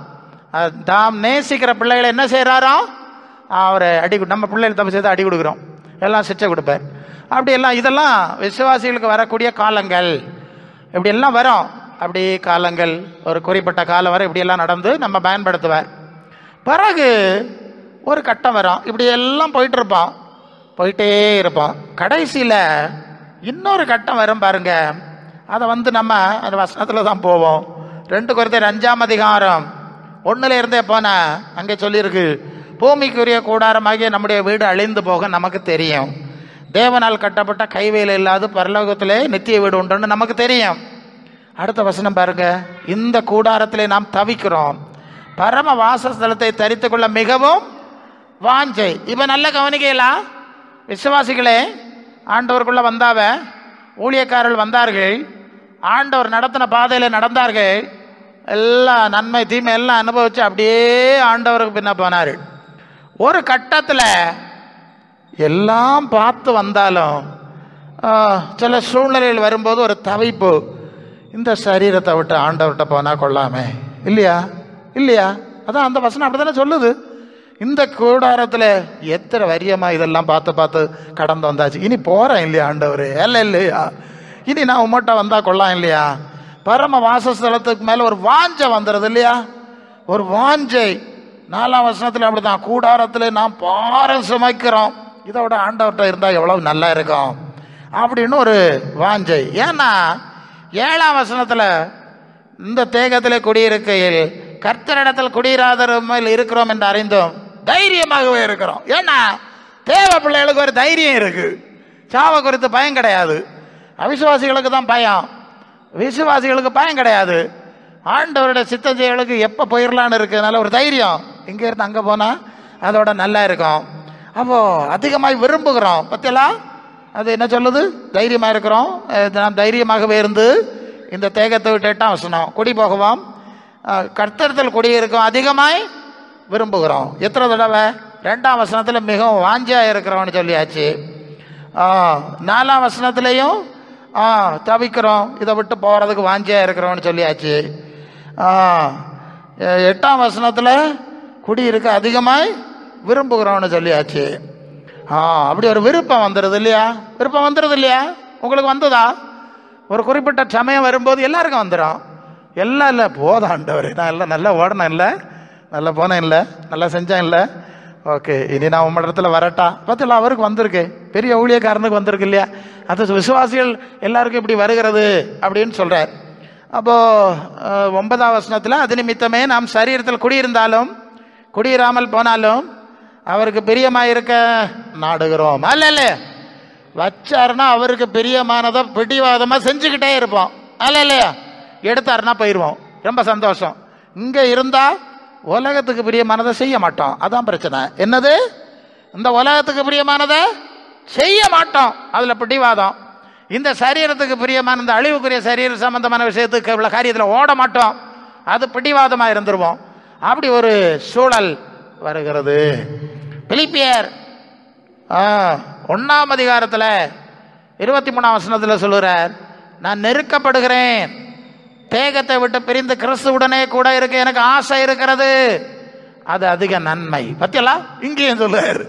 தாம் நேசிக்கிற பிள்ளைகளை என்ன செய்கிறாரோ அவரை நம்ம பிள்ளைகள் தப்பு செய்து அடி கொடுக்குறோம், எல்லாம் சிட்சை கொடுப்பார். அப்படி எல்லாம் இதெல்லாம் விசுவாசிகளுக்கு வரக்கூடிய காலங்கள். இப்படி எல்லாம் வரும். அப்படி காலங்கள் ஒரு குறிப்பிட்ட காலம் வரை இப்படியெல்லாம் நடந்து நம்ம பயன்படுத்துவார். பிறகு ஒரு கட்டம் வரும், இப்படி எல்லாம் போயிட்டு இருப்போம், போயிட்டே இருப்போம். கடைசியில் இன்னொரு கட்டம் வரும் பாருங்க. அதை நம்ம அந்த வசனத்தில் தான் போவோம். 2 கொரிந்தியர் 5 1 போன அங்கே சொல்லியிருக்கு, பூமிக்குரிய கூடாரமாகிய நம்முடைய வீடு அழிந்து போக நமக்கு தெரியும், தேவனால் கட்டப்பட்ட கைவேலை இல்லாத பரலோகத்திலே நித்திய வீடு உண்டுன்னு நமக்கு தெரியும். அடுத்த வசனம் பாருங்க, இந்த கூடாரத்திலே நாம் தவிக்கிறோம், பரம வாசஸ்தலத்தை தரித்து கொள்ள மிகவும் வாஞ்சை. இப்போ நல்ல கவனிக்கலாம் விசுவாசிகளே. ஆண்டவருக்குள்ள வந்தாவ ஊழியக்காரர்கள் வந்தார்கள், ஆண்டவர் நடத்தின பாதையில் நடந்தார்கள், எல்லாம் நன்மை தீமை எல்லாம் அனுபவிச்சு அப்படியே ஆண்டவருக்கு பின்ன போனார். ஒரு கட்டத்தில் எல்லாம் பார்த்து வந்தாலும் சில சூழ்நிலைகள் வரும்போது ஒரு தவிப்பு, இந்த சரீரத்தை விட்டு ஆண்டவர்கிட்ட போனால் கொள்ளாமே, இல்லையா? இல்லையா? அதான் அந்த வசனம் அப்படி தானே சொல்லுது. இந்த கூடாரத்தில் எத்தனை வரியமாக இதெல்லாம் பார்த்து பார்த்து கடந்து வந்தாச்சு, இனி போகிறேன் இல்லையா ஆண்டவர்? இல்லை இல்லையா? இனி நான் உம்மட்ட வந்தால் கொள்ளலாம் இல்லையா? பரம வாசஸ்தலத்துக்கு மேலே ஒரு வாஞ்சை வந்துடுது இல்லையா? ஒரு வாஞ்சை. 4ஆம் வசனத்தில் அப்படி தான், கூடாரத்தில் நாம் பாரம் சுமைக்கிறோம், இதோட ஆண்டவர்கிட்ட இருந்தால் எவ்வளவு நல்லா இருக்கும் அப்படின்னு ஒரு வாஞ்சை. ஏன்னா 7ஆம் வசனத்தில், இந்த தேகத்தில் குடியிருக்கையில் கர்த்தரிடத்தில் குடியிராதமையில் இருக்கிறோம் என்று அறிந்தோம், தைரியமாகவே இருக்கிறோம். ஏன்னா தேவ பிள்ளைகளுக்கு ஒரு தைரியம் இருக்கு, சாவை குறித்து பயம் கிடையாது. அவிசுவாசிகளுக்கு தான் பயம், விசுவாசிகளுக்கு பயம் கிடையாது. ஆண்டவருடைய சித்தஞ்செயலுக்கு எப்போ போயிடலான்னு இருக்கிறதுனால ஒரு தைரியம், இங்கே இருந்து அங்கே போனால் அதோட நல்லா இருக்கும். அப்போது அதிகமாக விரும்புகிறோம். பற்றியெல்லாம் அது என்ன சொல்லுது? தைரியமாக இருக்கிறோம். நாம் தைரியமாகவே இருந்து இந்த தேகத்தை விட்டு 8ஆம் வசனம் குடி போகவும் கர்த்தரிடத்தில் குடியிருக்கும் அதிகமாய் விரும்புகிறோம். எத்தனை தடவை? 2ஆம் வசனத்தில் மிகவும் வாஞ்சியாக இருக்கிறோம்னு சொல்லியாச்சு. 4ஆம் வசனத்துலேயும் தவிக்கிறோம், இதை விட்டு போகிறதுக்கு வாஞ்சியாக இருக்கிறோம்னு சொல்லியாச்சு. 8ஆம் வசனத்தில் குடியிருக்க அதிகமாய் விரும்புகிறோம்னு சொல்லியாச்சு. அப்படி ஒரு விருப்பம் வந்துடுது இல்லையா? விருப்பம் வந்துடுது இல்லையா? உங்களுக்கு வந்ததா? ஒரு குறிப்பிட்ட சமயம் வரும்போது எல்லாருக்கும் வந்துடும். எல்லாம் இல்லை போதாண்டவர், நான் எல்லாம் நல்லா ஓடணும் இல்லை, நல்லா போனேன் இல்லை, நல்லா செஞ்சேன் இல்லை, ஓகே, இனி நான் உம்ம இடத்துல வரட்டா? பார்த்தல அவருக்கு வந்திருக்கு, பெரிய ஊழியக்காரனுக்கு வந்திருக்கு இல்லையா? அது விசுவாசிகள் எல்லாருக்கும் இப்படி வருகிறது அப்படின்னு சொல்றார். அப்போ 9ஆம் வசனத்தில், அது நிமித்தமே நாம் சரீரத்தில் குடியிருந்தாலும் குடியிராமல் போனாலும் அவருக்கு பிரியமாயிருக்க நாடுகிறோம். அல்ல இல்ல, வச்சாருன்னா அவருக்கு பிரியமானதை பிடிவாதமா செஞ்சுக்கிட்டே இருப்போம். அல்ல இல்லையா? எடுத்தாருன்னா போயிடுவோம், ரொம்ப சந்தோஷம். இங்க இருந்தா உலகத்துக்கு பிரியமானதை செய்ய மாட்டோம். அதான் பிரச்சனை. என்னது? இந்த உலகத்துக்கு பிரியமானதை செய்ய மாட்டோம், அதுல பிடிவாதம். இந்த சரீரத்துக்கு பிரியமான இந்த அழிவுக்குரிய சரீர சம்பந்தமான விஷயத்துக்கு உள்ள காரியத்தில் ஓட மாட்டோம், அது பிடிவாதமா இருந்துருவோம். அப்படி ஒரு சூழல் வருகிறது. பிலிப்பியர் 1ஆம் அதிகாரத்தில் 23ஆம் வசனத்தில் சொல்லுறார், நான் நெருக்கப்படுகிறேன், தேகத்தை விட்டு பிரிந்து கிறிஸ்துவுடனே கூட இருக்க எனக்கு ஆசை இருக்கிறது, அது அதிக நன்மை. பத்தியெல்லாம் இங்கேயும் சொல்லுவார்,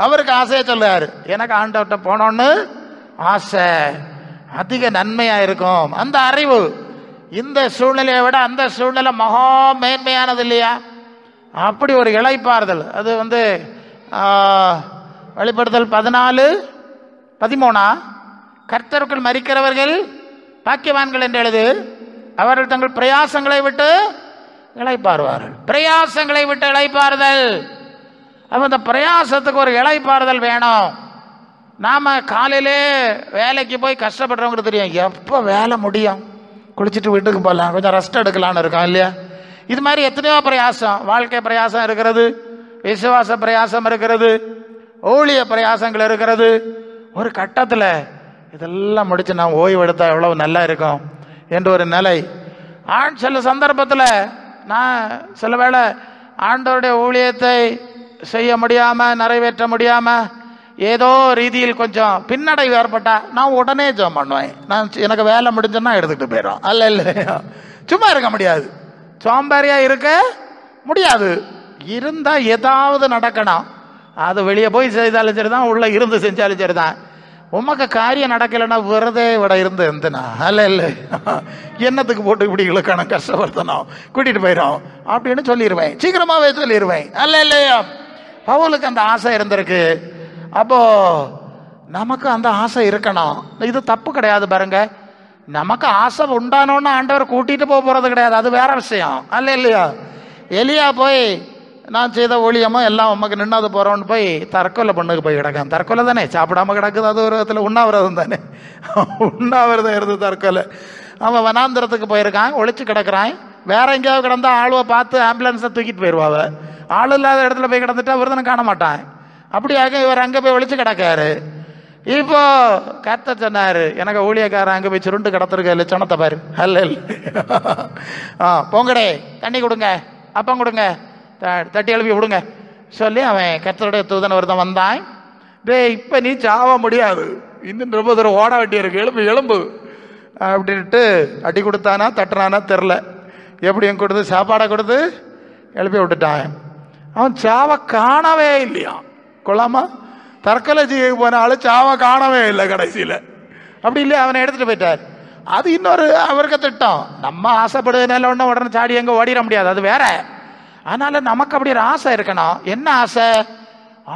அவருக்கு ஆசையை சொல்லுவார், எனக்கு ஆண்டவர்கிட்ட போனோன்னு ஆசை, அதிக நன்மையா இருக்கும். அந்த அறிவு இந்த சூழ்நிலையை விட அந்த சூழ்நிலை மகா மேன்மையானது இல்லையா? அப்படி ஒரு இளைப்பாறுதல். அது வெளிப்படுத்தல் 14:13, கர்த்தருக்குள் மரிக்கிறவர்கள் பாக்கியவான்கள் என்று எழுது, அவர்கள் தங்கள் பிரயாசங்களை விட்டு இளைப்பாறுவார்கள். பிரயாசங்களை விட்டு இளைப்பாறுதல். அப்ப இந்த பிரயாசத்துக்கு ஒரு இளைப்பாறுதல் வேணும். நாம காலையிலே வேலைக்கு போய் கஷ்டப்படுறவங்களுக்கு தெரியும் எப்போ வேலை முடியும், குளிச்சுட்டு வீட்டுக்கு போகலாம், கொஞ்சம் ரெஸ்ட் எடுக்கலான்னு இருக்கோம் இல்லையா? இது மாதிரி எத்தனையோ பிரயாசம், வாழ்க்கை பிரயாசம் இருக்கிறது, விசுவாச பிரயாசம் இருக்கிறது, ஊழிய பிரயாசங்கள் இருக்கிறது. ஒரு கட்டத்தில் இதெல்லாம் முடிச்சு நான் ஓய்வு எடுத்தா எவ்வளவு நல்லா இருக்கும் என்ற ஒரு நிலை. சில சந்தர்ப்பத்தில் நான் சில வேளை ஆண்டவருடைய ஊழியத்தை செய்ய முடியாமல் நிறைவேற்ற முடியாமல் ஏதோ ரீதியில் கொஞ்சம் பின்னடைவு ஏற்பட்டா நான் உடனே ஜெபம் பண்ணுவேன். எனக்கு வேலை முடிஞ்சேன்னா எடுத்துக்கிட்டு போயிடும். அல்ல இல்லையா? சும்மா இருக்க முடியாது, சோம்பேறியா இருக்க முடியாது. இருந்தா ஏதாவது நடக்கணும். அது வெளியே போய் செய்தாலும் சரிதான், உள்ள இருந்து செஞ்சாலும் சரிதான். உமக்கு காரியம் நடக்கலைன்னா விரதே விட இருந்து இருந்துனா அல்ல இல்லை, என்னத்துக்கு போட்டு இப்படி இழுக்கணும், கஷ்டப்படுத்தணும், கூட்டிட்டு போயிடும் அப்படின்னு சொல்லிடுவேன், சீக்கிரமாவே சொல்லிடுவேன். அல்ல இல்லையா? பவுலுக்கு அந்த ஆசை இருந்திருக்கு. அப்போ நமக்கு அந்த ஆசை இருக்கணும். இது தப்பு கிடையாது பாருங்க. நமக்கு ஆசை உண்டானோன்னு ஆண்டவர் கூட்டிட்டு போறது கிடையாது, அது வேற விஷயம். அல்ல இல்லையா? எலியா போய் நான் செய்த ஊழியமும் எல்லாம் உமக்கு நின்னது போறோன்னு போய் தற்கொலை பண்ணுக்கு போய் கிடக்கான். தற்கொலை தானே, சாப்பிடாம கிடக்குது, அது ஒரு விதத்தில் உண்ணாவிரதம் தானே. உண்ணாவிரதம் இருந்து தற்கொலை. அவன் வனாந்திரத்துக்கு போயிருக்கான், ஒழிச்சு கிடக்குறான். வேற எங்கேயாவது கிடந்தா ஆளுவை பார்த்து ஆம்புலன்ஸை தூக்கிட்டு போயிடுவாவ. ஆள் இல்லாத இடத்துல போய் கிடந்துட்டா விருதனை காண மாட்டான். அப்படியாக இவர் அங்கே போய் ஒழிச்சு கிடக்காரு. இப்போ கர்த்தர் சொன்னாரு, எனக்கு ஊழியக்காரன் அங்கே போய் சுருண்டு கிடத்திருக்க லட்சணத்தை பாரு. அல்ல போங்கடே, தண்ணி கொடுங்க, அப்பம் கொடுங்க, தட்டி எழுப்பி விடுங்க சொல்லி அவன் கர்த்தருடைய தூதன் ஒருத்தன் வந்தான். இப்போ நீ சாவ முடியாது, இன்னும் ரொம்ப தூரம் ஓட வேண்டி இருக்கு, எலும்பு எலும்பு அப்படின்ட்டு அடி கொடுத்தானா தட்டுறானா தெரில, எப்படியும் கொடுத்து சாப்பாடை கொடுத்து எழுப்பி விட்டுட்டான். அவன் சாவ காணவே இல்லையா? கொள்ளாமா தற்கொலை செய்ய போன ஆளு சாவ காணவே இல்லை கடைசியில். அப்படி இல்லையா? அவனை எடுத்துட்டு போயிட்டார். அது இன்னொரு அவருக்கு திட்டம். நம்ம ஆசைப்படுவதனால ஒன்றும் உடனே சாடி எங்கே ஓடிட முடியாது, அது வேற. அதனால நமக்கு அப்படி ஒரு ஆசை இருக்கணும். என்ன ஆசை?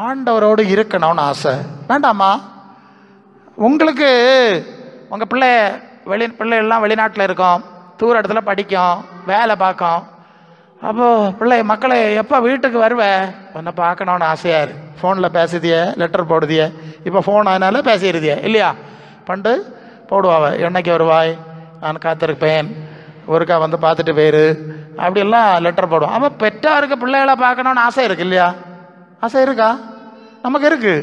ஆண்டவரோடு இருக்கணும்னு ஆசை. வேண்டாமா? உங்களுக்கு உங்கள் பிள்ளைகள்லாம் வெளிநாட்டில் இருக்கும், தூர இடத்துல படிக்கும், வேலை பார்க்கும். அப்போது மக்களை எப்போ வீட்டுக்கு வருவேன், உன்னை பார்க்கணுன்னு ஆசையாக இருக்கு. ஃபோனில் பேசுதிய, லெட்டர் போடுதிய, இப்போ ஃபோன் அதனால பேசிடுதிய இல்லையா? பண்டு போடுவாவ, என்னைக்கு வருவாய், நான் காத்திருப்பேன், ஒருக்கா வந்து பார்த்துட்டு போயிரு, அப்படியெல்லாம் லெட்டர் போடுவோம். அப்போ பெற்றாருக்கு பிள்ளைகளை பார்க்கணுன்னு ஆசை இருக்கு இல்லையா? ஆசை இருக்கா? நமக்கு இருக்கு.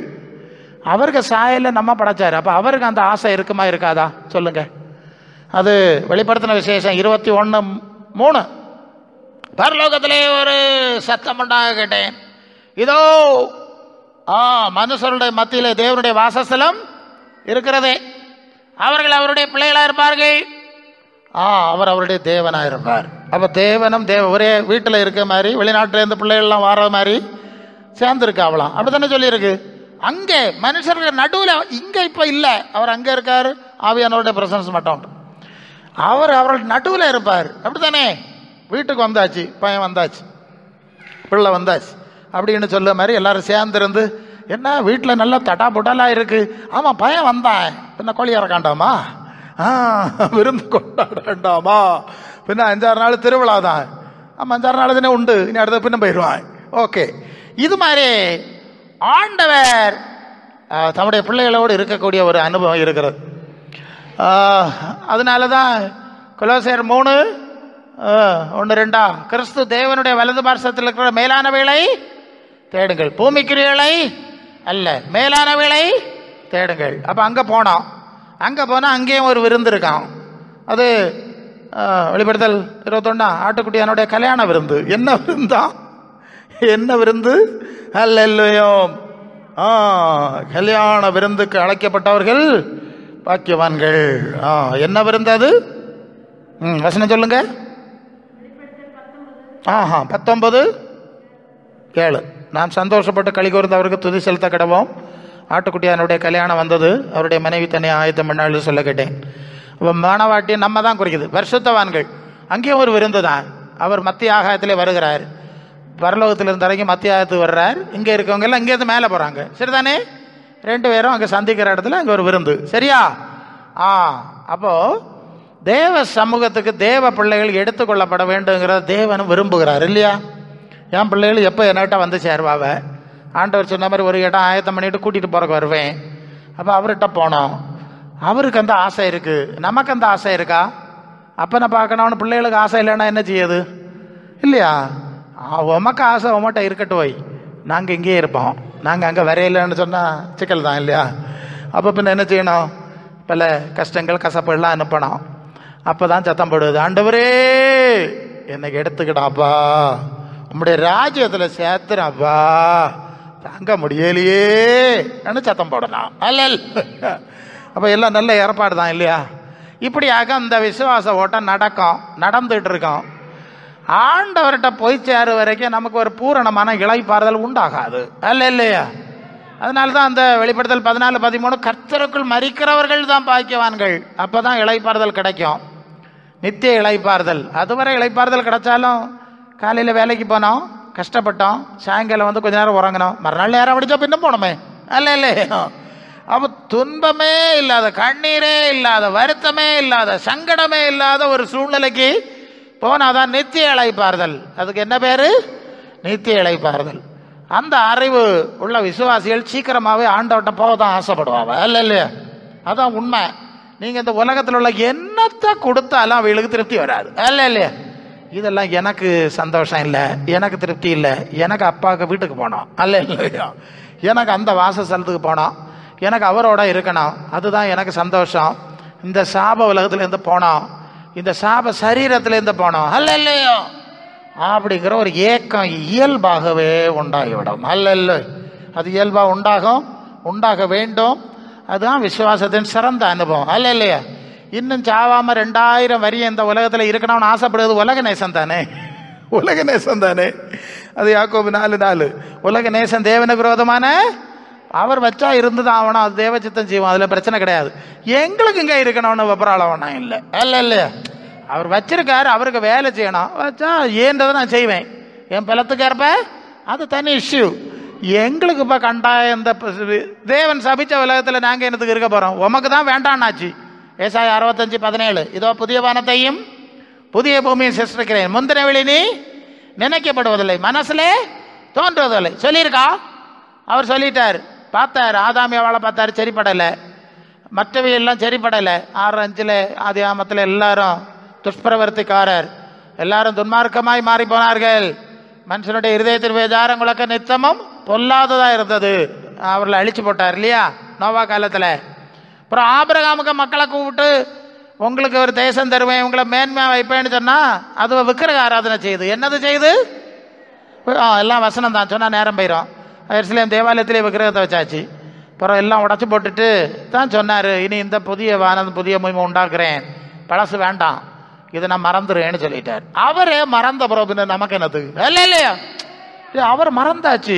அவருக்கு சாயல நம்ம படைச்சாரு, அப்போ அவருக்கு அந்த ஆசை இருக்குமா இருக்காதா சொல்லுங்க? அது வெளிப்படுத்தின விசேஷம் 21:3. பரலோகத்திலே ஒரு சத்தம் உண்டாக கேட்டேன், இதோ மனுஷருடைய மத்தியிலே தேவனுடைய வாசஸ்தலம் இருக்கிறதே, அவர்கள் அவருடைய பிள்ளைகளா இருப்பார்கள், அவர் அவருடைய தேவனா இருப்பார். அப்ப தேவனும் ஒரே வீட்டில் இருக்க மாதிரி வெளிநாட்டில இருந்து பிள்ளைகள்லாம் வர மாதிரி சேர்ந்துருக்கு அவளாம். அப்படித்தானே சொல்லியிருக்கு. அங்கே மனுஷர்கள் நடுவில், இங்க இப்ப இல்லை, அவர் அங்கே இருக்காரு, ஆவியானவருடைய பிரசன்ஸ் மட்டும் அவர் அவர்கள் நடுவில் இருப்பார். அப்படித்தானே? வீட்டுக்கு வந்தாச்சு, பையன் வந்தாச்சு, பிள்ளை வந்தாச்சு, அப்படின்னு சொல்ல மாதிரி எல்லாரும் சேர்ந்துருந்து, என்ன வீட்டில் நல்லா தட்டா புட்டலாக இருக்குது, ஆமாம் பையன் வந்தான், பின்ன கோழி இறக்காண்டாமா, விருந்து கொண்டாட வேண்டாமா, பின்ன 5-6 நாள் திருவிழா தான், ஆமாம் 5-6 நாள் தானே உண்டு, இனி அடுத்த பின்ன போயிடுவான். ஓகே, இது மாதிரி ஆண்டவர் தம்முடைய பிள்ளைகளோடு இருக்கக்கூடிய ஒரு அனுபவம் இருக்கிறது. அதனால தான் கொலோசியர் 3:1-2 கிறிஸ்து தேவனுடைய வலது பார்சத்தில் இருக்கிற மேலானவைகளை தேடுங்கள், பூமிக்குரியவை அல்ல, மேலானவைகளை தேடுங்கள். அப்போ அங்கே போனோம், அங்கே போனால் அங்கேயும் ஒரு விருந்து இருக்கான். அது வெளிப்படுத்தல் 21 ஆட்டுக்குட்டியானுடைய கல்யாண விருந்து. என்ன விருந்தா? என்ன விருந்து? அல்லேலூயா. கல்யாண விருந்துக்கு அழைக்கப்பட்டவர்கள் பாக்கியவான்கள். என்ன விருந்து அது? வசனம் சொல்லுங்க. 19:7 நாம் சந்தோஷப்பட்டு களி கூர்ந்து அவருக்கு துதி செலுத்த கிடவோம். ஆட்டுக்குட்டியானுடைய கல்யாணம் வந்தது, அவருடைய மனைவி தன்னை ஆயத்தம் பண்ணாலும் சொல்ல கேட்டேன். இப்போ மானவாட்டி நம்ம தான் குறிக்குது, பரிசுத்தவான்கள். அங்கேயும் ஒரு விருந்து தான். அவர் மத்திய ஆகாயத்திலே வருகிறார், பரலோகத்திலிருந்து இறங்கி மத்திய ஆகாயத்துக்கு வர்றார். இங்கே இருக்கவங்க எல்லாம் இங்கேருந்து மேலே போகிறாங்க, சரிதானே? 2 பேரும் அங்கே சந்திக்கிற இடத்துல அங்கே ஒரு விருந்து, சரியா? அப்போது தேவ சமூகத்துக்கு தேவ பிள்ளைகள் எடுத்துக்கொள்ளப்பட வேண்டுங்கிறத தேவனும் விரும்புகிறார், இல்லையா? என் பிள்ளைகள் எப்போ என்கிட்ட வந்து சேருவாவ, ஆண்டவர் சொன்ன மாதிரி ஒரு இடம் ஆயத்தம் பண்ணிட்டு கூட்டிகிட்டு போகிறக்கு வருவேன். அப்போ அவர்கிட்ட போனோம், அவருக்கு அந்த ஆசை இருக்குது, நமக்கு அந்த ஆசை இருக்கா? அப்போ நான் பார்க்கணும்னு பிள்ளைகளுக்கு ஆசை இல்லைன்னா என்ன செய்யுது, இல்லையா? உமக்கு ஆசை உமட்ட இருக்கட்டும், போய் நாங்கள் இங்கேயே இருப்போம், நாங்கள் அங்கே வரையிலன்னு சொன்னால் சிக்கல் தான், இல்லையா? அப்போ பின்ன என்ன செய்யணும்? பல கஷ்டங்கள் கசப்புகள்லாம் அனுப்பணும். அப்போ தான் சத்தம் போடுவது, ஆண்டவரே என்னை எடுத்துக்கிடாப்பா, உம்முடைய ராஜ்யத்தில் சேர்த்துறாப்பா, தாங்க முடியலையே சத்தம் போடலாம். அல்ல, அப்போ எல்லாம் நல்ல ஏற்பாடு தான், இல்லையா? இப்படியாக அந்த விசுவாச ஓட்டம் நடந்துகிட்டு இருக்கோம். ஆண்டவர்கிட்ட போய் சேரு வரைக்கும் நமக்கு ஒரு பூரணமான இளைப்பாறுதல் உண்டாகாது, அல்ல இல்லையா? அதனால தான் அந்த வெளிப்படுத்தல் 14:13 கர்த்தருக்குள் மரிக்கிறவர்கள் தான் பாக்கியவான்கள். அப்போ தான் இளைப்பாறுதல் கிடைக்கும், நித்திய இளைப்பாறுதல். அதுவரை இளைப்பாறுதல் கிடைச்சாலும் காலையில் வேலைக்கு போனோம், கஷ்டப்பட்டோம், சாயங்காலம் வந்து கொஞ்ச நேரம் உறங்கணும், மறுநாள் நேரம் படித்தா பின்ன போனோமே, அல்ல இல்லையா? அப்போ துன்பமே இல்லாத, கண்ணீரே இல்லாத, வருத்தமே இல்லாத, சங்கடமே இல்லாத ஒரு சூழ்நிலைக்கு போனாதான் நித்திய இளைப்பாறுதல். அதுக்கு என்ன பேரு? நித்திய இளைப்பாறுதல். அந்த அறிவு உள்ள விசுவாசிகள் சீக்கிரமாகவே ஆண்டவட்ட போக தான் ஆசைப்படுவாங்க, அல்ல இல்லையா? அதான் உண்மை. நீங்கள் இந்த உலகத்தில் உள்ள என்னத்தை கொடுத்தாலும் அவங்களுக்கு திருப்தி வராது, அல்ல இல்லையா? இதெல்லாம் எனக்கு சந்தோஷம் இல்லை, எனக்கு திருப்தி இல்லை, எனக்கு அப்பாவுக்கு வீட்டுக்கு போனோம், அல்ல இல்லையா? எனக்கு அந்த வாசஸ்தலத்துக்கு போனோம், எனக்கு அவரோட இருக்கணும், அதுதான் எனக்கு சந்தோஷம். இந்த சாப உலகத்துலேருந்து போனோம், இந்த சாப சரீரத்திலேருந்து போனோம், அல்ல இல்லையோ? அப்படிங்கிற ஒரு ஏக்கம் இயல்பாகவே உண்டாகிவிடும், அல்ல இல்லை? அது இயல்பாக உண்டாக வேண்டும். அதுதான் விசுவாசத்தின் சிறந்த அனுபவம், அல்ல இல்லையா? இன்னும் சாவாமல் 2000 வரையும் இந்த உலகத்தில் இருக்கணும்னு ஆசைப்படுவது உலக நேசம் தானே, உலக நேசம் தானே. அது யாக்கோபு 4:4 உலக நேசம் தேவனுக்கு விரோதமான, அவர் வச்சா இருந்து தான் ஆகணும், அது தேவ சித்தம் செய்வோம், அதில் பிரச்சனை கிடையாது. எங்களுக்கு இங்கே இருக்கணும்னு வெப்பராளவனா இல்லை, அல்ல இல்லையா? அவர் வச்சிருக்காரு, அவருக்கு வேலை செய்யணும், வச்சா ஏன்றதை நான் செய்வேன், என் பலத்துக்கு ஏற்ப, அது தனி இஷ்யூ. எங்களுக்கு இப்போ கண்டாய இந்த தேவன் சபிச்ச உலகத்தில் நாங்கள் என்னத்துக்கு இருக்க போகிறோம்? உமக்கு தான் வேண்டான்னாச்சு. ஏசாயா 65:17 இதோ புதிய வானத்தையும் புதிய பூமியை சிருஷ்டிக்கிறேன், முந்தின வெளி நீ நினைக்கப்படுவதில்லை, மனசுலே தோன்றுவதில்லை சொல்லியிருக்கா? அவர் சொல்லிட்டார். பார்த்தார், ஆதாமியாவால் பார்த்தார், சரிப்படலை, மற்றவையெல்லாம் சரிப்படலை. 6:5 ஆதி ஆமத்தில் எல்லாரும் துஷ்பிரவர்த்திக்காரர், எல்லாரும் துன்மார்க்கமாய் மாறி போனார்கள், மனுஷனுடைய இருதயத்தின் விசாரம் குழக்க நித்தமும் பொல்லாததாக இருந்தது, அவர்களை அழிச்சு போட்டார், இல்லையா? நோவா காலத்தில். அப்புறம் ஆபிரகாமுக்கு மக்களை கூப்பிட்டு உங்களுக்கு ஒரு தேசம் தருவேன், உங்களை மேன்மையாக வைப்பேன்னு சொன்னால் அது விக்கிரக ஆராதனை செய்யுது. என்னது செய்யுது? எல்லாம் வசனம் தான் சொன்னால் நேரம் போயிடும். எருசலேம் தேவாலயத்திலே விக்கிரகத்தை வச்சாச்சு. அப்புறம் எல்லாம் உடச்சி போட்டுட்டு தான் சொன்னார், இனி இந்த புதிய வானம் புதிய பூமி உண்டாக்குறேன், பழசு வேண்டாம், இதை நான் மறந்துடுவேன்னு சொல்லிட்டார். அவரே மறந்த பிறகு நமக்கு என்னது, இல்லை இல்லையா? அவர் மறந்தாச்சு,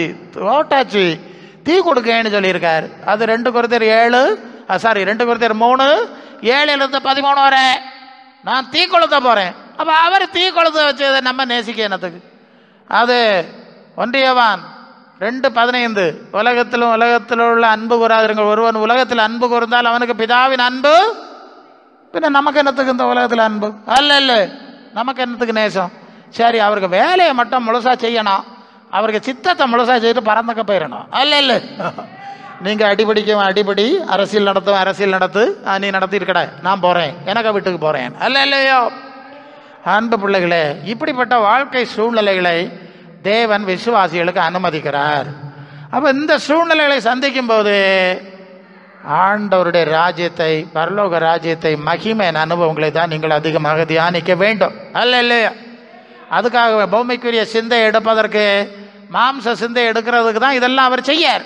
ஓட்டாச்சு, தீ கொடுக்கேன்னு சொல்லியிருக்கார். அது 2 Corinthians 3:7-13 வரை நான் தீ கொளுத்த போகிறேன். அப்போ அவர் தீ கொளுத்த வச்சதை நம்ம நேசிக்க என்னத்துக்கு? அது 1 John 2:15 உலகத்தில் உள்ள அன்பு கூறாதிருங்கள். ஒருவன் உலகத்தில் அன்பு கூர்ந்தால் அவனுக்கு பிதாவின் அன்பு, பின்ன நமக்கு என்னத்துக்கு இந்த உலகத்தில் அன்பு? அல்ல, நமக்கு என்னத்துக்கு நேசம்? சரி, அவருக்கு வேலையை மட்டும் முழுசா செய்யணும், அவருக்கு சித்தத்தை முழுசா செய்து பறந்துக்க போயிடணும். அல்ல, நீங்கள் அடிபடி அரசியல் நடத்து, நீ நடத்திருக்கட, நான் போகிறேன், எனக்கு வீட்டுக்கு போகிறேன். இல்லையோ அன்பு பிள்ளைகளே, இப்படிப்பட்ட வாழ்க்கை சூழ்நிலைகளை தேவன் விசுவாசிகளுக்கு அனுமதிக்கிறார். அப்போ இந்த சூழ்நிலைகளை சந்திக்கும் போது ஆண்டவருடைய ராஜ்யத்தை, பரலோக ராஜ்யத்தை, மகிமையின் அனுபவங்களை தான் நீங்கள் அதிகமாக தியானிக்க வேண்டும். இல்லையா? அதுக்காக பூமிக்குரிய சிந்தை எடுப்பதற்கு, மாம்ச சிந்தை எடுக்கிறதுக்கு தான் இதெல்லாம் அவர் செய்யார்.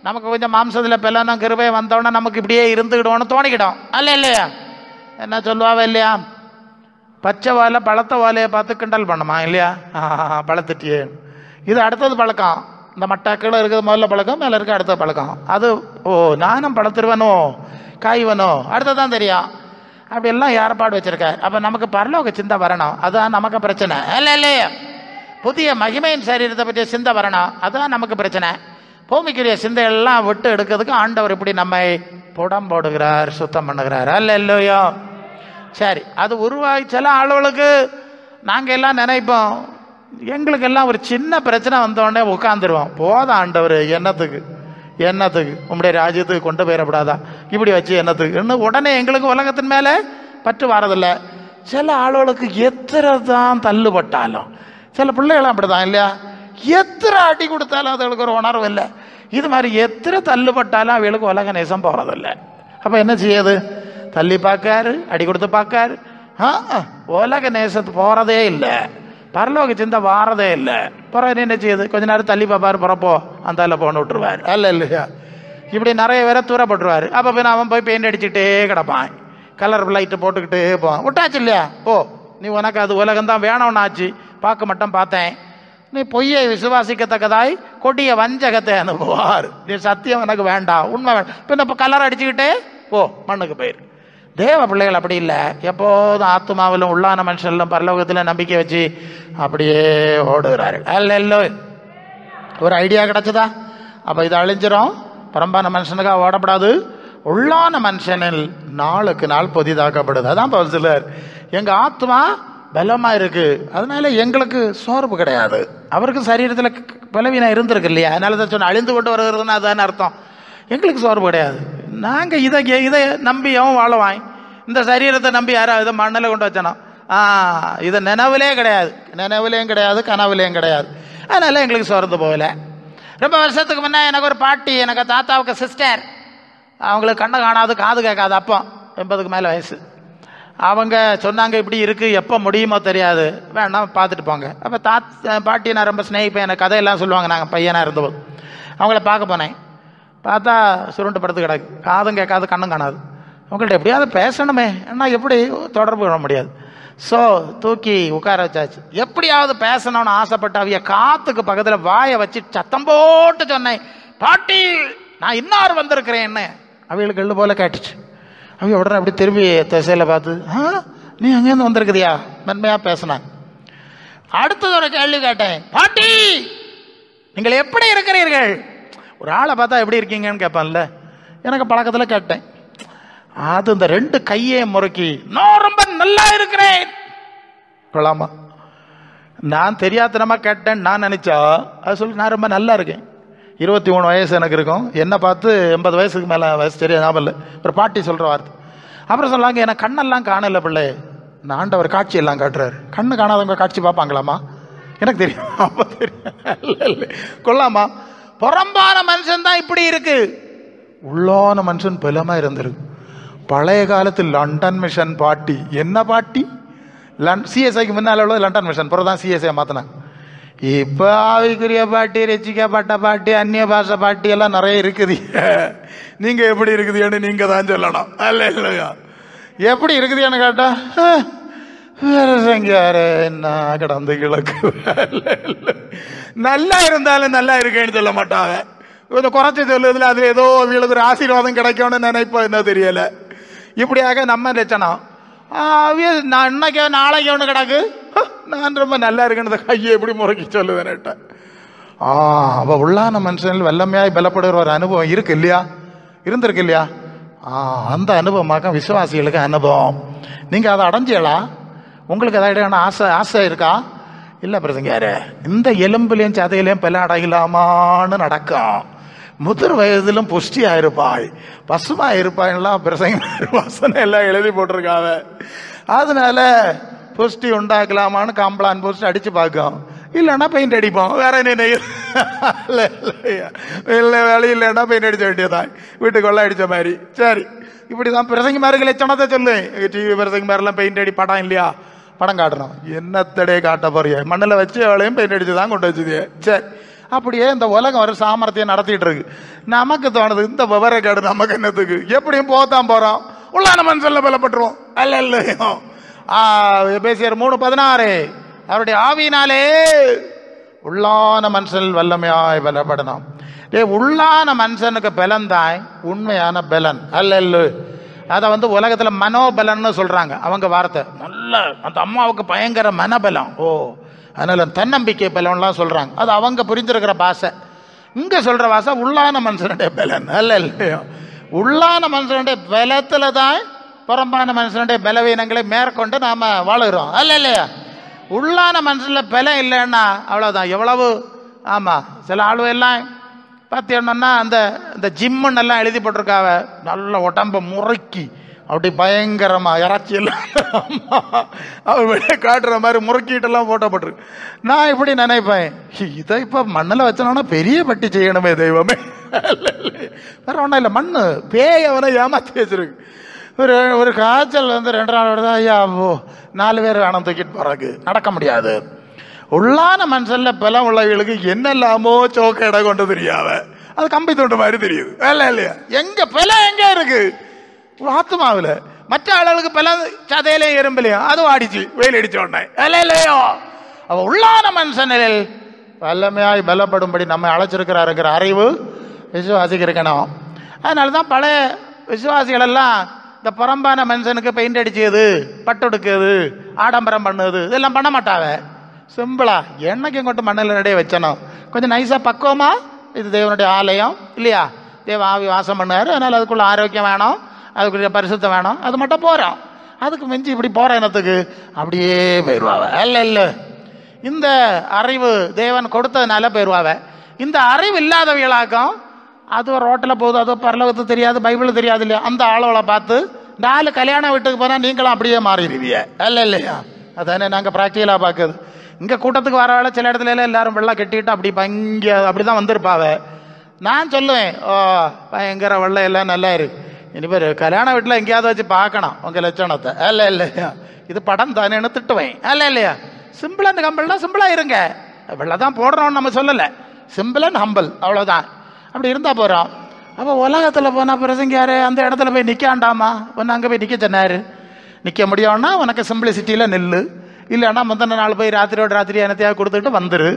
நமக்கு கொஞ்சம் மாம்சத்தில் பெல்லனும் கிருபை வந்தோன்னா நமக்கு இப்படியே இருந்துக்கிடுவோன்னு தோணிக்கிடும். இல்லையா? என்ன சொல்லுவாவ இல்லையா? பச்சை வாழை பழத்த வாழையை பார்த்து கிண்டல் பண்ணுமா இல்லையா? பழத்திட்டியே. இது அடுத்தது பழக்கம். இந்த மட்டை கீழே இருக்கிறது முதல்ல பழக்கம், மேலே இருக்க அடுத்த பழக்கம். அது நானும் பழத்திருவனோ காய்வனோ அடுத்தது தான் தெரியும். அப்படியெல்லாம் ஏற்பாடு வச்சுருக்கார். அப்போ நமக்கு பரலோக சிந்தை வரணும், அதுதான் நமக்கு பிரச்சனை. இல்லையா? புதிய மகிமையின் சரீரத்தை பற்றிய சிந்தை வரணும், அதுதான் நமக்கு பிரச்சனை. பூமிக்குரிய சிந்தையெல்லாம் விட்டு எடுக்கிறதுக்கு ஆண்டவர் இப்படி நம்மை புடம் போடுகிறார், சுத்தம் பண்ணுகிறார். இல்லையோ? சரி, அது உருவாகி சில ஆளுகளுக்கு நாங்கள் எல்லாம் நினைப்போம், எங்களுக்கெல்லாம் ஒரு சின்ன பிரச்சனை வந்தோடனே உட்காந்துருவோம். போதும் ஆண்டவர், என்னத்துக்கு உங்களுடைய ராஜ்யத்துக்கு கொண்டு போயிடப்படாதா, இப்படி வச்சு என்னத்துக்கு இன்னும் உடனே எங்களுக்கு உலகத்தின் மேலே பற்று வரதில்லை. சில ஆளுகளுக்கு எத்தனை தான் தள்ளுபட்டாலும், சில பிள்ளைகளும் அப்படி தான் இல்லையா, எத்தனை அடி கொடுத்தாலும் அதுகளுக்கு ஒரு உணர்வு இல்லை. இது மாதிரி எத்தனை தள்ளுபட்டாலும் அவளுக்கு உலக நேசம் போகிறதில்லை. அப்போ என்ன செய்யுது? தள்ளி பார்க்காரு, அடி கொடுத்து பார்க்காரு, உலக நேசத்து போகிறதே இல்லை, பரலோக சிந்தை வாரதே இல்லை. பிறகு என்ன செய்யுது? கொஞ்ச நேரம் தள்ளி பார்ப்பார், பிறப்போ அந்த அதில் போன விட்டுருவார். இல்லையா? இப்படி நிறைய பேரை தூரப்பட்டுருவார். அப்போ போய் அவன் போய் பெயிண்ட் அடிச்சுக்கிட்டே கிடப்பான், கலர் லைட்டு போட்டுக்கிட்டே போவான். விட்டாச்சு இல்லையா? நீ உனக்கு அது உலகம்தான் வேணும்னாச்சு, பார்க்க மட்டும் பார்த்தேன், நீ பொய்யை விசுவாசிக்கத்தக்கதாய் கொடிய வஞ்சகத்தை அனுப்புவார். நீ சத்தியம் எனக்கு வேண்டாம், உண்மை வேண்டாம், பின்ன இப்போ கலர் அடிச்சுக்கிட்டே மண்ணுக்கு போயிரு. தேவ பிள்ளைகள் அப்படி இல்லை, எப்போதும் ஆத்மாவிலும் உள்ளான மனுஷனிலும் பரலோகத்தில் நம்பிக்கை வச்சு அப்படியே ஓடுகிறார்கள். அல்ல, ஒரு ஐடியா கிடச்சதா? அப்போ இது அழிஞ்சிரும். பரம்பான மனுஷனுக்காக ஓடப்படாது, உள்ளான மனுஷனில் நாளுக்கு நாள் புதிதாக்கப்படுது. அதான் இப்போ சிலர் எங்கள் ஆத்மா பலமாக இருக்குது, அதனால எங்களுக்கு சோர்வு கிடையாது. அவருக்கு சரீரத்தில் பலவீனம் இருந்திருக்கு இல்லையா, அதனால தான் சொன்ன அழிந்து கொண்டு வருகிறதுன்னு அதுதானே அர்த்தம். எங்களுக்கு சோர்வு கிடையாது, நாங்கள் இதை நம்பியும் வாழவாய். இந்த சரீரத்தை நம்பி யாராவது மண்ணில் கொண்டு வச்சனோ இதை நினைவிலேயும் கிடையாது, கனவுலேயும் கிடையாது. அதனால எங்களுக்கு சோர்ந்து போகலை. ரொம்ப வருஷத்துக்கு முன்னே எனக்கு ஒரு பாட்டி, எனக்கு தாத்தாவுக்கு சிஸ்டர், அவங்களுக்கு கண்ணு காணாது காது கேட்காது, அப்போ 80க்கு மேலே வயசு. அவங்க சொன்னாங்க, இப்படி இருக்குது, எப்போ முடியுமோ தெரியாது, வேணா பார்த்துட்டு போங்க. அப்போ பாட்டி நான் ரொம்ப ஸ்நேகிப்பேன், எனக்கு கதையெல்லாம் சொல்லுவாங்க. நாங்கள் பையனாக இருந்தபோது அவங்கள பார்க்க போனேன். பார்த்தா சுருண்டு படுத்து கிடக்கு, காதும் கேட்காது கண்ணும் காணாது. அவங்கள்ட்ட எப்படியாவது பேசணுமே, ஆனால் எப்படி தொடர்பு கொள்ள முடியாது. ஸோ தூக்கி உட்கார வச்சாச்சு. எப்படியாவது பேசணும்னு ஆசைப்பட்டு அவைய காத்துக்கு பக்கத்தில் வாயை வச்சு சத்தம் போட்டு சொன்னேன், பாட்டி நான் இன்னார் வந்திருக்கிறேன் என்ன. அவைகளுக்கு எள்ளு போல கேட்டுச்சு. அவங்க உடனே அப்படி திரும்பி திசையில் பார்த்து, நீ அங்கேருந்து வந்திருக்குதியா, மென்மையாக பேசினாங்க. அடுத்தது ஒரு கேள்வி கேட்டேன், பாட்டி நீங்கள் எப்படி இருக்கிறீர்கள்? ஒரு ஆளை பார்த்தா எப்படி இருக்கீங்கன்னு கேட்பான்ல, எனக்கு பழக்கத்தில் கேட்டேன். அது இந்த 2 கையை முறுக்கி, நான் ரொம்ப நல்லா இருக்கிறேன். கொள்ளாமா, நான் தெரியாதனமா கேட்டேன் நான் நினைச்சா அது சொல்லி, நான் ரொம்ப நல்லா இருக்கேன், 23 வயசு எனக்கு இருக்கும், என்னை பார்த்து 80 வயசுக்கு மேலே வயசு சரியா ஞாபகம் இல்லை, ஒரு பாட்டி சொல்கிற வார்த்தை. அப்புறம் சொல்லாங்க, எனக்கு கண்ணெல்லாம் காணல பிள்ளை, இந்த ஆண்டவர் காட்சி எல்லாம் காட்டுறாரு, கண்ணு காணாதவங்க காட்சி பார்ப்பாங்களாமா, எனக்கு தெரியும், அப்போ தெரியும். கொள்ளாமா, புறம்பான மனுஷன் தான் இப்படி இருக்கு, உள்ளான மனுஷன் பலமாக இருந்திருக்கு. பழைய காலத்தில் லண்டன் மிஷன் பாட்டி, என்ன பாட்டி, சிஎஸ்ஐக்கு முன்னால் உள்ள லண்டன் மிஷன், பிறகு தான் சிஎஸ்ஐ மாற்றினாங்க. இப்போ ஆவிக்குரிய பாட்டி, ரசிக்கப்பட்ட பாட்டி, அந்நிய பாஷை பாட்டி எல்லாம் நிறைய இருக்குது. நீங்கள் எப்படி இருக்குதுன்னு நீங்கள் தான் சொல்லணும். அல்ல இல்லையா, எப்படி இருக்குதுன்னு கேட்டா வேற சங்கியாரு என்ன கிடந்து கிழக்கு. நல்லா இருந்தாலும் நல்லா இருக்கேன்னு சொல்ல மாட்டாங்க, கொஞ்சம் குறைச்சி சொல்லுறதுல அதில் ஏதோ வீழுது ஆசீர்வாதம் கிடைக்கும்னு நினைப்போம், என்ன தெரியல. இப்படியாக நம்ம லட்சணம். நான் இன்னைக்கு நாளைக்கு ஒன்று கிடக்கு, நான் ரொம்ப நல்லா இருக்கேன்னு கையை எப்படி முறைக்கி சொல்லுவேன்ட்ட. அவள் உள்ளான மனுஷனில் வல்லமையாய் பலப்படுகிற ஒரு அனுபவம் இருக்கு இல்லையா, இருந்திருக்கு இல்லையா? அந்த அனுபவமாக விசுவாசிகளுக்கு அனுபவம். நீங்கள் அதை அடைஞ்சீங்களா? உங்களுக்கு அதை ஆசை இருக்கா? இல்லை பிரசங்காரு, இந்த எலும்புலையும் சதையிலையும் பல அடையலாமான்னு நடக்கும். முதிர் வயதிலும் புஷ்டியா இருப்பாய், பசுமா இருப்பாய்லாம் பிரசங்க வசனம் எல்லாம் எழுதி போட்டிருக்காங்க. அதனால புஷ்டி உண்டாக்கலாமான்னு காம்பளான் போஸ்ட் அடிச்சு பார்க்கும். இல்லைன்னா பெயிண்ட் அடிப்போம். வேற என்ன இல்லை, வேலை இல்லைன்னா பெயிண்ட் அடிச்ச வேண்டியதான், வீட்டுக்குள்ள அடிச்ச மாதிரி. சரி, இப்படிதான் பிரசங்க மாதிரி லட்சணத்தை சொல்லு. டிவி பிரசங்க மாதிரிலாம் பெயிண்ட் அடி படம் இல்லையா, படம் காட்டணும். என்னத்தடே காட்ட போறிய, மண்ணில் வச்சு அவளையும் பெயிண்ட் அடிச்சு தான் கொண்டு வச்சுது. சரி, அப்படியே இந்த உலகம் ஒரு சாமர்த்தியம் நடத்திட்டு இருக்கு. நமக்கு தோணுது இந்த விவரக்காடு நமக்கு என்னத்துக்கு, எப்படியும் போத்தான் போறோம், உள்ளான மனுஷன்ல பலப்பட்டுருவோம். அல்ல இல்லையோ எபேசியர் 3:16 அவருடைய ஆவியினாலே உள்ளான மனுஷன் வல்லமையாய் பலப்படணும். உள்ளான மனுஷனுக்கு பலன் தான் உண்மையான பலன். அல்ல அதை உலகத்தில் மனோபலன்னு சொல்றாங்க. அவங்க வார்த்தை நல்ல, அந்த அம்மாவுக்கு பயங்கர மனபலம். அதனால தன்னம்பிக்கை பலன்லாம் சொல்றாங்க. அது அவங்க புரிஞ்சிருக்கிற பாஷை. இங்க சொல்ற பாஷை உள்ளான மனுஷனுடைய பலன். அல்ல இல்லையோ உள்ளான மனுஷனுடைய பலத்துல தான் புறம்பான மனுஷனுடைய பலவீனங்களை மேற்கொண்டு நாம வாழுகிறோம். அல்ல இல்லையா? உள்ளான மனுஷன்ல பலம் இல்லைன்னா அவ்வளவுதான். எவ்வளவு ஆமா, சில ஆளு எல்லாம் பார்த்தீங்கன்னா அந்த ஜிம்முன்னு எல்லாம் எழுதி போட்டிருக்காவ, நல்ல உடம்ப முறுக்கி அப்படி பயங்கரமா இறைச்சியெல்லாம் அவர் வெளியே காட்டுற மாதிரி முறுக்கிட்டெல்லாம் போட்டப்பட்டிருக்கு. நான் இப்படி நினைப்பேன், இதை இப்ப மண்ணில் வச்சோன்னா பெரிய பட்டி செய்யணுமே தெய்வமே. வேற ஒன்றும் இல்லை, மண்ணு பேய் அவனை ஏமாத்தி வச்சிருக்கு. ஒரு காய்ச்சல் 2 நாள் வருதா, ஐயா 4 பேர் வேணும் தூக்கிட்டு போறதுக்கு, நடக்க முடியாது. உள்ளான மனுஷன்ல பலம் உள்ளவர்களுக்கு என்னெல்லாமோ சோக்க இடம் கொண்டு தெரியாத, அது கம்பி தோண்டு மாதிரி தெரியுது. இல்ல இல்லையா? எங்க பலம் எங்க இருக்கு? ஆத்மாவில. மற்ற ஆளுகளுக்கு பலம் சதையிலையும் எறும்பலையும், அது வாடிச்சு வெயில் அடிச்ச உடனே. இல்ல இல்லையோ அவ உள்ளான மனுஷனில் வல்லமையாய் பலப்படும்படி நம்ம அழைச்சிருக்கிறாருங்கிற அறிவு விசுவாசிக்கு இருக்கணும். அதனாலதான் பழைய விசுவாசிகள் எல்லாம் இந்த புறம்பான மனுஷனுக்கு பெயிண்ட் அடிச்சது, பட்டொடுக்குது, ஆடம்பரம் பண்ணுது, இதெல்லாம் பண்ண மாட்டாங்க. சிம்பிளா என்னைக்கும் கொண்டு மண்ணில் நடைய வச்சணும். கொஞ்சம் நைஸா பக்குவமா, இது தேவனுடைய ஆலயம் இல்லையா, தேவ ஆவி வாசம் பண்ணாரு, அதனால அதுக்குள்ள ஆரோக்கியம் வேணும், அதுக்குள்ள பரிசுத்தம் வேணும், அது மட்டும் போறோம். அதுக்கு மிஞ்சி இப்படி போற இனத்துக்கு அப்படியே போயிடுவாங்க. அல்ல இல்ல, இந்த அறிவு தேவன் கொடுத்ததுனால போயிடுவாங்க. இந்த அறிவு இல்லாதவங்களாக்கும் அது ஒரு ரோட்டில் போகுது, அது பரலோகத்து தெரியாது, பைபிள் தெரியாது இல்லையா, அந்த ஆளுகளை பார்த்து 4 கல்யாண வீட்டுக்கு போனால் நீங்களும் அப்படியே மாறிடுவீங்க. அல்ல இல்லையா? அதானே நாங்கள் ப்ராக்டிக்கலாக பார்க்குது. இங்கே கூட்டத்துக்கு வர வேலை சில இடத்துல எல்லாரும் வெள்ளம் கட்டிட்டு அப்படி பங்க அப்படிதான் வந்திருப்பாவ. நான் சொல்லுவேன், பயங்கர வெள்ளம் எல்லாம் நல்லா இருக்கு, இனி பேர் கல்யாண வீட்டில் எங்கேயாவது வச்சு பார்க்கணும் உங்க லட்சணத்தை. அல்ல இல்லையா? இது படம் தானேன்னு திட்டுவேன். அல்ல இல்லையா? சிம்பிள் அண்ட் ஹம்பிள்னா சிம்பிளா இருங்க, வெள்ளம் தான் போடுறோம்னு நம்ம சொல்லலை, சிம்பிள் அண்ட் ஹம்பிள் அவ்வளோதான். அப்படி இருந்தா போறோம். அப்போ உலகத்தில் போனா பிரசங்கியாரு அந்த இடத்துல போய் நிற்காண்டாமா, ஒன்று அங்கே போய் நிற்க சொன்னாரு. நிற்க முடியும்னா உனக்கு சிம்பிளிசிட்டியில் நெல்லு, இல்லைன்னா முந்தின நாள் போய் ராத்திரியோட ராத்திரி என்னத்தையாக கொடுத்துட்டு வந்துரு.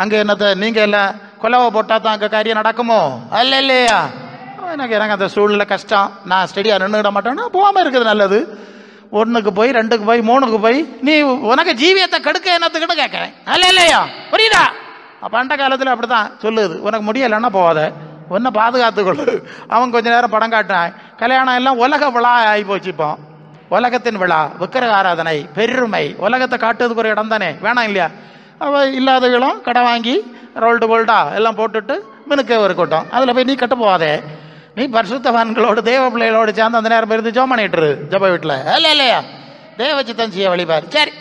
அங்கே என்னத்தை நீங்கள் எல்லாம் கொலவை போட்டால் தான் அங்கே காரியம் நடக்குமோ? அல்ல இல்லையா? எனக்கு அந்த சூழ்நிலை கஷ்டம், நான் ஸ்டடியாக நின்றுட மாட்டேன்னா போகாமல் இருக்குது நல்லது. 1க்கு போய் 2க்கு போய் 3க்கு போய் நீ உனக்கு ஜீவியத்தை கெடுக்க என்னத்துக்கிட்ட கேட்குறேன். அல்ல இல்லையா? புரியுதா? அப்போ அந்த காலத்தில் அப்படிதான் சொல்லுது, உனக்கு முடியலைன்னா போகாத, ஒன்றை பாதுகாத்துக்கொள்ளு. அவன் கொஞ்ச நேரம் படம் காட்டினான். கல்யாணம் எல்லாம் உலக விழா ஆகி போச்சு. இப்போ உலகத்தின் விழா, விக்கிரக ஆராதனை, பெருமை, உலகத்தை காட்டுறதுக்கு ஒரு இடம் தானே வேணாம் இல்லையா? அவ இல்லாதவங்களும் கடை வாங்கி ரோல்டு கோல்டா எல்லாம் போட்டுட்டு மினுக்க ஒரு கூட்டம், அதில் போய் நீ கட்டு போகாதே. நீ பரிசுத்தவான்களோடு தேவ பிள்ளைகளோடு சேர்ந்து அந்த நேரம் இருந்து ஜெபம் பண்ணிட்டு ஜப வீட்டில். அல்ல இல்லையா? தேவ சித்தம் செய்ய வழிபார். சரி,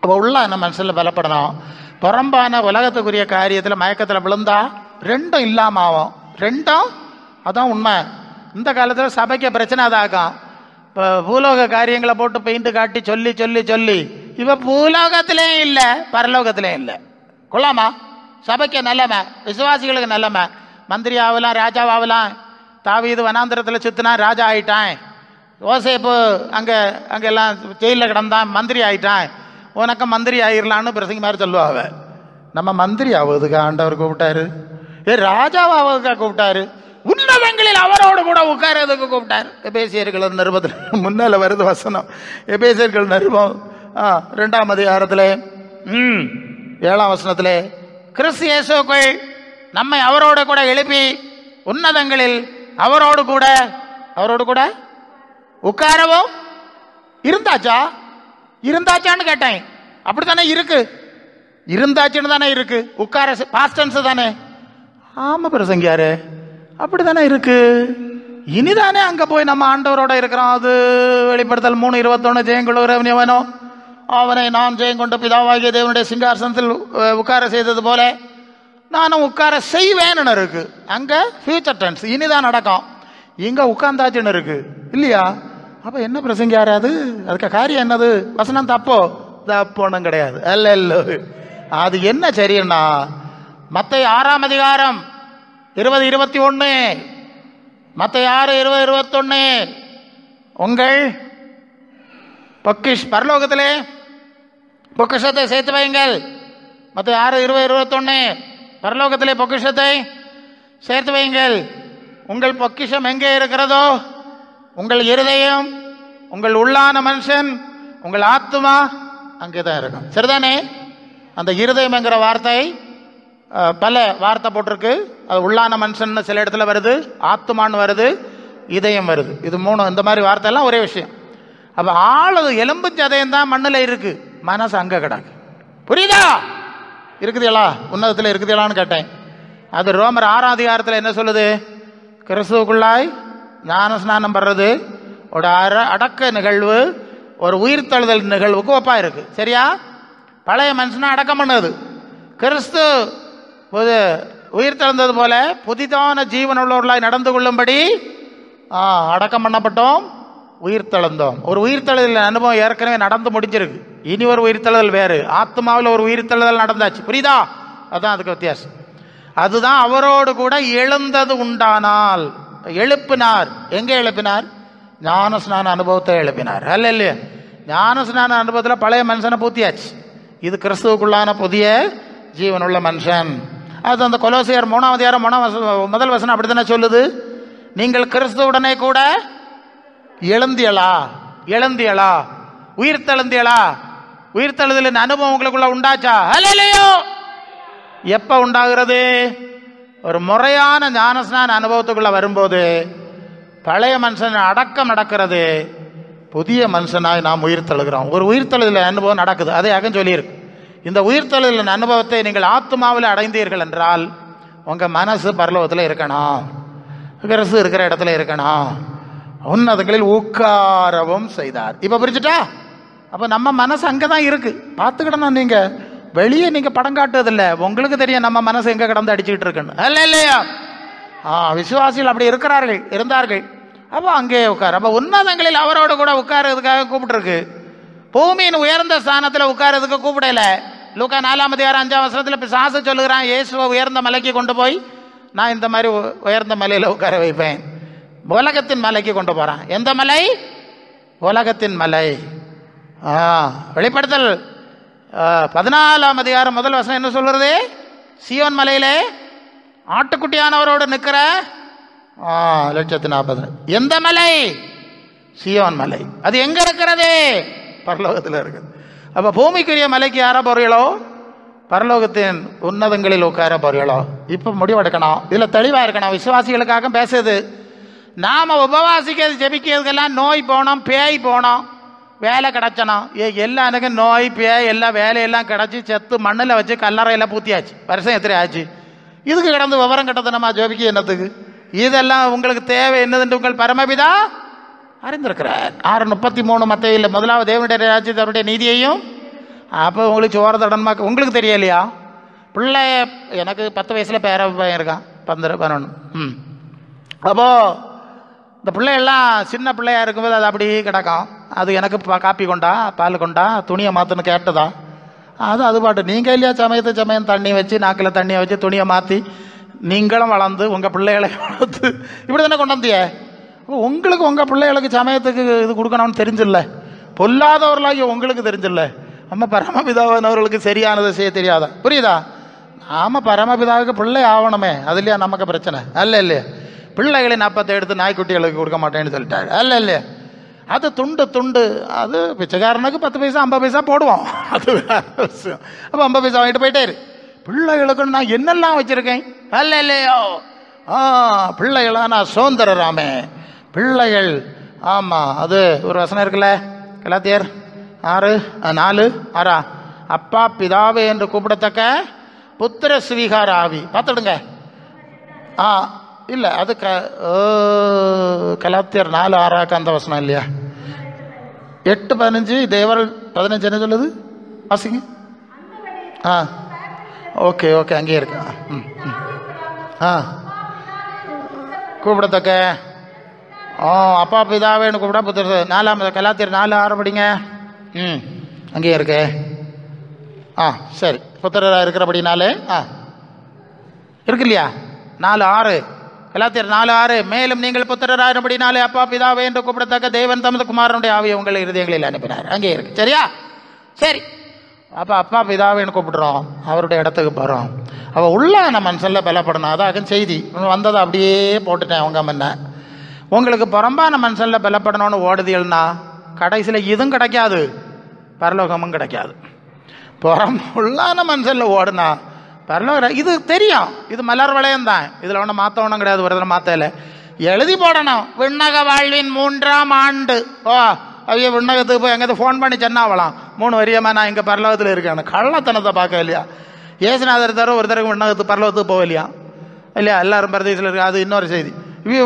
அப்போ உள்ள நம்ம மனசில் பலப்படணும். புறம்பான உலகத்துக்குரிய காரியத்தில் மயக்கத்தில் விழுந்தா 2 இல்லாம ஆகும். 2 அதான் உண்மை. இந்த காலத்தில் சபைக்கு பிரச்சனை அதாகும். இப்போ பூலோக காரியங்களை போட்டு பெயிண்ட் காட்டி சொல்லி சொல்லி சொல்லி இவ பூலோகத்திலேயும் இல்லை பரலோகத்திலேயும் இல்லை. கொள்ளாமா? சபைக்கு நல்லமை, விசுவாசிகளுக்கு நல்லமை. மந்திரி ஆகலாம், ராஜாவாகலாம். தாவீது வனாந்திரத்தில் சுத்தினா ராஜா ஆயிட்டான். யோசேப்பு அங்கெல்லாம் ஜெயிலில் கிடந்தான், மந்திரி ஆயிட்டான். உனக்கு மந்திரி ஆயிரலான்னு பிரசங்க மாதிரி சொல்லுவாங்க. நம்ம மந்திரி ஆவதுக்கு ஆண்டவர் கூப்பிட்டாரு, ராஜாவாவதுக்காக கூப்பிட்டாரு, உன்னதங்களில் அவரோடு கூட உட்காரதுக்கு கூப்பிட்டார். எபேசியர்கள் நிருபத்தில் முன்னால வருது வசனம். எபேசியர்கள் நிருபம் 2ஆம் அதிகாரத்தில் 7ஆம் வசனத்தில் கிறிஸ்து இயேசுக்குள் நம்மை அவரோடு கூட எழுப்பி உன்னதங்களில் அவரோடு கூட உட்காரவும் இருந்தாச்சான்னு கேட்டேன். அப்படித்தானே இருக்கு, இருந்தாச்சுன்னு தானே இருக்கு. உட்கார பாஸ்டன்ஸ் தானே. ஆமா பிரசங்கியாரு, அப்படித்தானே இருக்கு. இனிதானே அங்க போய் நம்ம ஆண்டவரோட இருக்கிறோம். அது வெளிப்படுத்தல் 3:21 ஜெயங்கொள்ளுகிறவனோ அவனை நான் ஜெயங்கொண்டு பிதாவாகிய தேவனுடைய சிங்காசனத்தில் உட்கார செய்தது போல நானும் உட்கார செய்வேன்னு இருக்கு. அங்க ஃபியூச்சர் டென்ஸ், இனிதான் நடக்கும். இங்க உட்கார்ந்தாச்சுன்னு இருக்கு இல்லையா? அப்ப என்ன பிரசங்கியாரு அது? அதுக்கு காரியம் என்னது? வசனம் தப்போனும் கிடையாது. அல்ல, அது என்ன சரின்னா மத்தேயு 6ஆம் அதிகாரம் 20-21, மத்தேயு 6:20-21, உங்கள் பரலோகத்திலே பொக்கிஷத்தை சேர்த்து வையுங்கள். மத்தேயு 6:20-21, பரலோகத்திலே பொக்கிஷத்தை சேர்த்து வையுங்கள். உங்கள் பொக்கிஷம் எங்கே இருக்கிறதோ உங்கள் இருதயம், உங்கள் உள்ளான மனுஷன், உங்கள் ஆத்துமா அங்கேதான் இருக்கும். சரிதானே? அந்த இருதயம் என்கிற வார்த்தை பல வார்த்தை போட்டிருக்கு. அது உள்ளான மனுஷன் சில இடத்துல வருது, ஆத்துமான்னு வருது, இதயம் வருது. இது 3 இந்த மாதிரி வார்த்தை எல்லாம் ஒரே விஷயம். அப்ப ஆளது எலும்பு சதயம் தான் மண்ணில் இருக்கு, மனசு அங்க கிடக்கு. புரியுதா? இருக்குதுங்களா? உன்னதத்தில் இருக்குதுங்களான்னு கேட்டேன். அது ரோமர் 6ஆம் அதிகாரத்தில் என்ன சொல்லுது? கிறிஸ்துவுக்குள்ளாய் ஞான ஸ்நானம் பண்றது ஒரு அடக்க நிகழ்வு, ஒரு உயிர்த்தெழுதல் நிகழ்வுக்கு ஒப்பா இருக்கு. சரியா? பழைய மனுஷனை அடக்கம் பண்ணது. கிறிஸ்து உயிர்த்தெழுந்தது போல புதிதான ஜீவன் உள்ளவர்களாய் நடந்து கொள்ளும்படி அடக்கம் பண்ணப்பட்டோம், உயிர்த்தெழுந்தோம். ஒரு உயிர்த்தெழுதல் அனுபவம் ஏற்கனவே நடந்து முடிஞ்சிருக்கு. இனி ஒரு உயிர்த்தெழுதல் வேறு. ஆத்மாவில் ஒரு உயிர்த்தெழுதல் நடந்தாச்சு. புரியுதா? அதுதான் அதுக்கு வித்தியாசம். அதுதான் அவரோடு கூட எழுந்தது உண்டானால். எழுப்பினார். எங்க எழுப்பினார்? ஞான ஸ்நான அனுபவத்தை எழுப்பினார். அல்ல இல்லையா? ஞான ஸ்நான அனுபவத்தில் பழைய மனுஷனை பூத்தியாச்சு. இது கிறிஸ்துவுக்குள்ளான புதிய ஜீவனுள்ள மனுஷன். அது அந்த கொலோசியர் 3ஆம் அதிகாரம் 1 வசனம் அப்படித்தானே சொல்லுது. நீங்கள் கிறிஸ்துவுடனே கூட எழுந்தியலா, உயிர்த்தெழுந்தியலா. உயிர்த்தெழுதலின் அனுபவம் உங்களுக்குள்ள உண்டாச்சா? அல்லையோ? எப்ப உண்டாகிறது? ஒரு முறையான ஞானஸ்நான அனுபவத்துக்குள்ள வரும்போது பழைய மனுஷன் அடக்கம் நடக்கிறது, புதிய மனுஷனாய் நாம் உயிர்த்தெழுகிறோம். ஒரு உயிர்த்தெழுதல் அனுபவம் நடக்குது. அதை அகம் சொல்லியிருக்கு. இந்த உயிர்த்தெழுதலின் அனுபவத்தை நீங்கள் ஆத்மாவில் அடைந்தீர்கள் என்றால் உங்க மனசு பரலோகத்தில் இருக்கணும், கிறிஸ்து இருக்கிற இடத்துல இருக்கணும், உன்னதங்களில் உட்காரவும் செய்தார். இப்ப புரிஞ்சுட்டா? அப்ப நம்ம மனசு அங்கதான் இருக்கு. பார்த்துக்கிடணும். நீங்க வெளியே நீங்க படம் காட்டுவதில்லை, உங்களுக்கு தெரியும் நம்ம மனசு எங்க கடந்து அடிச்சுக்கிட்டு இருக்குன்னு. அல்ல இல்லையா? விசுவாசிகள் அப்படி இருந்தார்கள். அப்போ அங்கே உட்கார். அப்ப உன்னதங்களில் அவரோடு கூட உட்காரதுக்காக கூப்பிட்டுருக்கு. பூமியின் உயர்ந்த ஸ்தானத்தில் உட்காரதுக்கு கூப்பிடல. லூக்கா 4ஆம் அதிகாரம் 5ஆம் வசனத்தில் பிசாசு சொல்லுகிறான், இயேசுவை உயர்ந்த மலைக்கு கொண்டு போய் நான் இந்த மாதிரி உயர்ந்த மலையில் உட்கார வைப்பேன். உலகத்தின் மலைக்கு கொண்டு போறான். எந்த மலை? உலகத்தின் மலை. வெளிப்படுத்தல் 14ஆம் அதிகாரம் 1 வசனம் என்ன சொல்றது? சீயோன் மலையிலே ஆட்டுக்குட்டியானவரோடு நிற்கிற 140,000. எந்த மலை? சீயோன் மலை. அது எங்க இருக்கிறது? பரலோகத்தில் இருக்குது. அப்ப பூமிக்குரிய மலைக்கு யாரா போறீங்களோ, பரலோகத்தின் உன்னதங்களில் உட்கார போறீங்களோ. இப்ப முடிவெடுக்கணும். இதுல தெளிவா இருக்கணும். விசுவாசிகளுக்காக பேசுது. நாம உபவாசிக்கிறது ஜெபிக்கிறதுக்கெல்லாம் நோய் போனோம், பேய் போனோம், வேலை கிடைச்சணும். எல்லாருக்கும் நோய் பேய் எல்லாம் வேலையெல்லாம் கிடைச்சி செத்து மண்ணில் வச்சு கல்லறையெல்லாம் பூத்தியாச்சு. வருஷம் எத்தனை ஆச்சு? இதுக்கு கிடந்து விவரம் கட்டது நம்ம ஜோபிக்க என்னத்துக்கு? இதெல்லாம் உங்களுக்கு தேவை என்னதுன்னு உங்கள் பரமபிதா அறிந்திருக்கிறார். 6:33 மத்தேயுல முதலாவது தேவனுடைய ராஜ்யத்தை அவருடைய நீதியையும். அப்போ உங்களுக்கு சோர தடன்மா உங்களுக்கு தெரியலையா? பிள்ளை எனக்கு 10 வயசுல பேர பையன் இருக்கான், 11. அப்போ இந்த பிள்ளையெல்லாம் சின்ன பிள்ளையா இருக்கும்போது அது அப்படி கிடக்கும். அது எனக்கு காப்பி கொண்டா, பால் கொண்டா, துணியை மாற்றுன்னு கேட்டதா? அது பாட்டு. நீங்கள் இல்லையா சமயம் தண்ணி வச்சு, நாக்கில் தண்ணியை வச்சு துணியை மாற்றி நீங்களும் வளர்ந்து உங்கள் பிள்ளைகளை வளர்த்து இப்படி தானே கொண்டு வந்திய. உங்களுக்கு உங்கள் பிள்ளைகளுக்கு சமயத்துக்கு இது கொடுக்கணும்னு தெரிஞ்சில்ல. பொல்லாதவர்களாகி உங்களுக்கு தெரிஞ்சில்ல. நம்ம பரமபிதாவினவர்களுக்கு சரியானதை செய்ய தெரியாதா? புரியுதா? நாம பரமபிதாவுக்கு பிள்ளை ஆகணுமே, அது இல்லையா நமக்கு பிரச்சனை? அல்ல இல்லையா? பிள்ளைகளின் அப்பத்தை எடுத்து நாய்க்குட்டிகளுக்கு கொடுக்க மாட்டேன்னு சொல்லிட்டாரு. அல்ல இல்லையா? அது துண்டு அது பிச்சைக்காரனுக்கு 10 பைசா 50 பைசா போடுவோம், அது வேற விஷயம். அப்போ 50 பைசா வாங்கிட்டு போயிட்டாரு. பிள்ளைகளுக்கு நான் என்னெல்லாம் வச்சிருக்கேன் அல்ல இல்லையோ. பிள்ளைகளா நான் சுதந்திரராமே பிள்ளைகள். ஆமாம், அது ஒரு வசனம் இருக்குல்ல, கலாத்தியர் 6:4 அப்பா பிதாவே என்று கூப்பிடத்தக்க புத்திர ஸ்வீகார ஆவி. பார்த்துடுங்க. இல்லை, அது கலாத்தியர் 4:6 அந்த வசனம் இல்லையா? 8:15 தேவர் 15 என்ன சொல்லுது? வாசிங்க. ஓகே அங்கே இருக்கு. கூப்பிடத்தக்க அப்பா பிதாவேன்னு கூப்பிடா புத்திர 4 கலாத்தியர் 4:6 படிங்க. அங்கேயே இருக்கு. சரி, புத்திரராக இருக்கிறபடினாலே இருக்கு இல்லையா? 4:6 கலாத்தியர் 4:6 மேலும் நீங்கள் புத்திரராகிறபடினாலே அப்பா பிதாவே என்று கூப்பிடத்தக்க தேவன் தமது குமாரனுடைய ஆவியை உங்கள் இருதயங்களில் அனுப்பினார். அங்கே இருக்கு. சரியா? சரி, அப்போ அப்பா பிதாவேன்னு கூப்பிடுறோம், அவருடைய இடத்துக்கு போகிறோம். அவள் உள்ளான மனசில் பலப்படணும். அதான் செய்தி வந்ததை அப்படியே போட்டுட்டேன். அவங்க முன்ன உங்களுக்கு புறம்பான மனசில் பலப்படணும்னு ஓடுதியல்னா கடைசியில் இதுவும் கிடைக்காது, பரலோகமும் கிடைக்காது. உள்ளான மனசில் ஓடுனா பரலோகம். இது தெரியும், இது மலர் வளையம் தான். இதில் ஒன்றும் மாற்ற ஒன்றும் கிடையாது. ஒரு மாற்றல எழுதி போடணும். விண்ணக வாழ்வின் 3ஆம் ஆண்டு. ஐயோ, விண்ணகத்துக்கு போய் எங்கேயாவது ஃபோன் பண்ணி சென்னாவலாம் 3 வரியமா நான் இங்கே பரலோகத்தில் இருக்கேன். கள்ளத்தனத்தை பார்க்க இல்லையா? ஏசுநாதர் தர ஒருத்தருக்கு விண்ணகத்துக்கு பரலோகத்துக்கு போக இல்லையா? இல்லையா? எல்லாரும் பரதேசில் இருக்கு. அது இன்னொரு செய்தி.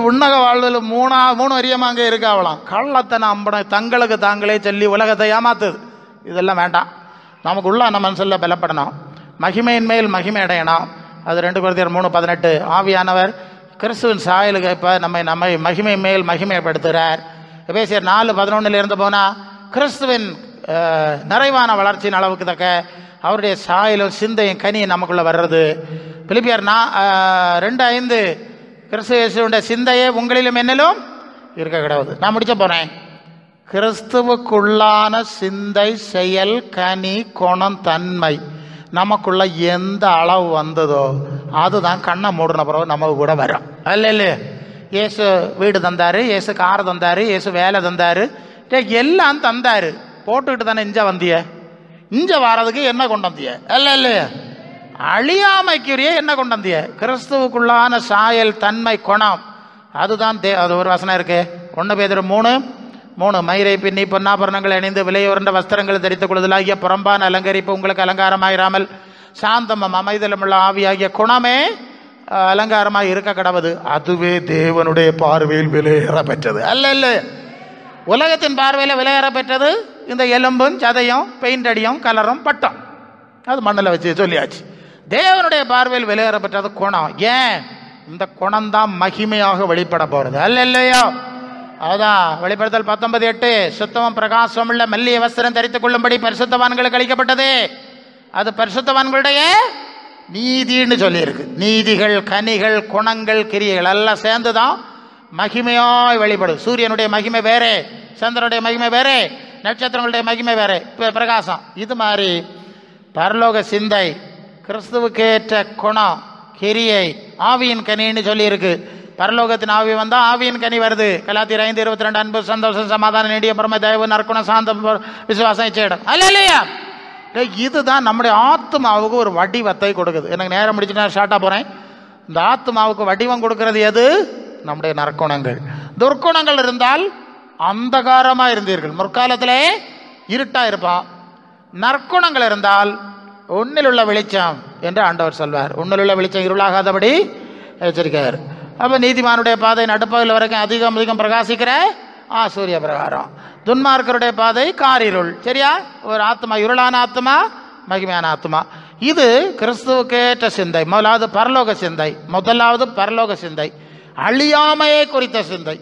விண்ணக வாழ்வில் 3 வரியமா அங்கே இருக்காவலாம். கள்ளத்தனம் அம்படம் தங்களுக்கு தாங்களே சொல்லி உலகத்தை ஏமாத்துது. இதெல்லாம் வேண்டாம். நமக்கு உள்ள நம்ம மனசில் பலப்படணும். மகிமையின் மேல் மகிமை அடையணும். அது 2 Corinthians 3:18 ஆவியானவர் கிறிஸ்துவின் சாயலுக்கு இப்போ நம்மை மகிமை மேல் மகிமைப்படுத்துகிறார். எபேசியர் 4:11 இருந்து போனால் கிறிஸ்துவின் நிறைவான வளர்ச்சியின் அளவுக்கு தக்க அவருடைய சாயலும் சிந்தையும் கனி நமக்குள்ளே வர்றது. பிலிப்பியர் 2:5 கிறிஸ்து இயேசுவுடைய சிந்தையே உங்களிலும் என்னிலும் இருக்க கிடையாது. நான் முடிச்ச போகிறேன். கிறிஸ்துவுக்குள்ளான சிந்தை, செயல், கனி, குணம், தன்மை நமக்குள்ள எந்த அளவு வந்ததோ அதுதான் கண்ணை மூடின பிறகு நம்ம கூட வரும். அல்ல இயேசு வீடு தந்தார், இயேசு கார் தந்தார், இயேசு வேலை தந்தார், எல்லாம் தந்தார். போட்டுக்கிட்டு தானே இஞ்ச வந்திய. இஞ்ச வாரதுக்கு என்ன கொண்டு வந்திய? அல்ல அழியாமைக்குரிய என்ன கொண்டு வந்திய? கிறிஸ்துவுக்குள்ளான சாயல், தன்மை, குணம். அதுதான் அது ஒரு வசனம் இருக்கு. 1 Peter 3:3 மயிரை பின்னி பொன்னாபரணங்கள் அணிந்து விலையுறண்ட வஸ்திரங்கள் தரித்துக் கொள்ளுதலாகிய புறம்பான அலங்கரிப்பு உங்களுக்கு அலங்காரமாயிராமல் சாந்தமும் அமைதலும் உள்ள ஆவியாகிய குணமே அலங்காரமாக இருக்க கடவுது. அதுவே தேவனுடைய பார்வையில் விலையேற பெற்றது. அல்ல உலகத்தின் பார்வையில் விலையேற பெற்றது இந்த எலும்பும் சதையும் பெயிண்ட் அடியும் கலரும் பட்டம். அது மண்ணில் வச்சு சொல்லியாச்சு. தேவனுடைய பார்வையில் விலையேற பெற்றது குணம். ஏன்? இந்த குணம்தான் மகிமையாக வெளிப்பட போகிறது. இல்லையோ? அதான் வெளிப்படுத்தல் 19:8 சுத்தமும் பிரகாசம் உள்ள மெல்லிய வஸ்திரம் தரித்துக் கொள்ளும்படி பரிசுத்தவான்களுக்கு அளிக்கப்பட்டது. அது பரிசுத்தவான்களுடைய நீதின்னு சொல்லியிருக்கு. நீதிகள், கனிகள், குணங்கள், கிரியைகள் எல்லாம் சேர்ந்துதான் மகிமையாய் வெளிப்படும். சூரியனுடைய மகிமை வேறே, சந்திரனுடைய மகிமை வேறே, நட்சத்திரங்களுடைய மகிமை வேறே, பிரகாசம். இது மாதிரி பரலோக சிந்தை, கிறிஸ்துவுக்கேற்ற குணம், கிரியை, ஆவியின் கனின்னு சொல்லியிருக்கு. பரலோகத்தின் ஆவி வந்தால் ஆவியின் கனி வருது. கலாத்தியர் 5:22 அன்பு, சந்தோஷம், சமாதானம், நீடிய பொறுமை, தயவு, நற்குணம், சாந்தம், விசுவாசம், இச்சையிடம். இல்லையா? இதுதான் நம்முடைய ஆத்மாவுக்கு ஒரு வடிவத்தை கொடுக்குது. எனக்கு நேரம் முடிச்சு நான் ஷார்ட்டாக போகிறேன். இந்த ஆத்மாவுக்கு வடிவம் கொடுக்கறது எது? நம்முடைய நற்குணங்கள். துர்க்குணங்கள் இருந்தால் அந்தகாரமாக இருந்தீர்கள், முற்காலத்திலே இருட்டாக இருப்பான். நற்குணங்கள் இருந்தால் உன்னில் உள்ள வெளிச்சம் என்று ஆண்டவர் சொல்வார். உன்னில் உள்ள வெளிச்சம் இருளாகாதபடி எச்சரிக்கையார். அப்போ நீதிமானுடைய பாதை நடுப்பகல் வரைக்கும் அதிகம் பிரகாசிக்கிற சூரிய பிரகாரம். துன்மார்க்கருடைய பாதை காரிருள். சரியா? ஒரு ஆத்மா இருளான ஆத்மா, மகிமையான ஆத்மா. இது கிறிஸ்துவுக்கேற்ற சிந்தை. முதலாவது பரலோக சிந்தை, அழியாமையை குறித்த சிந்தை.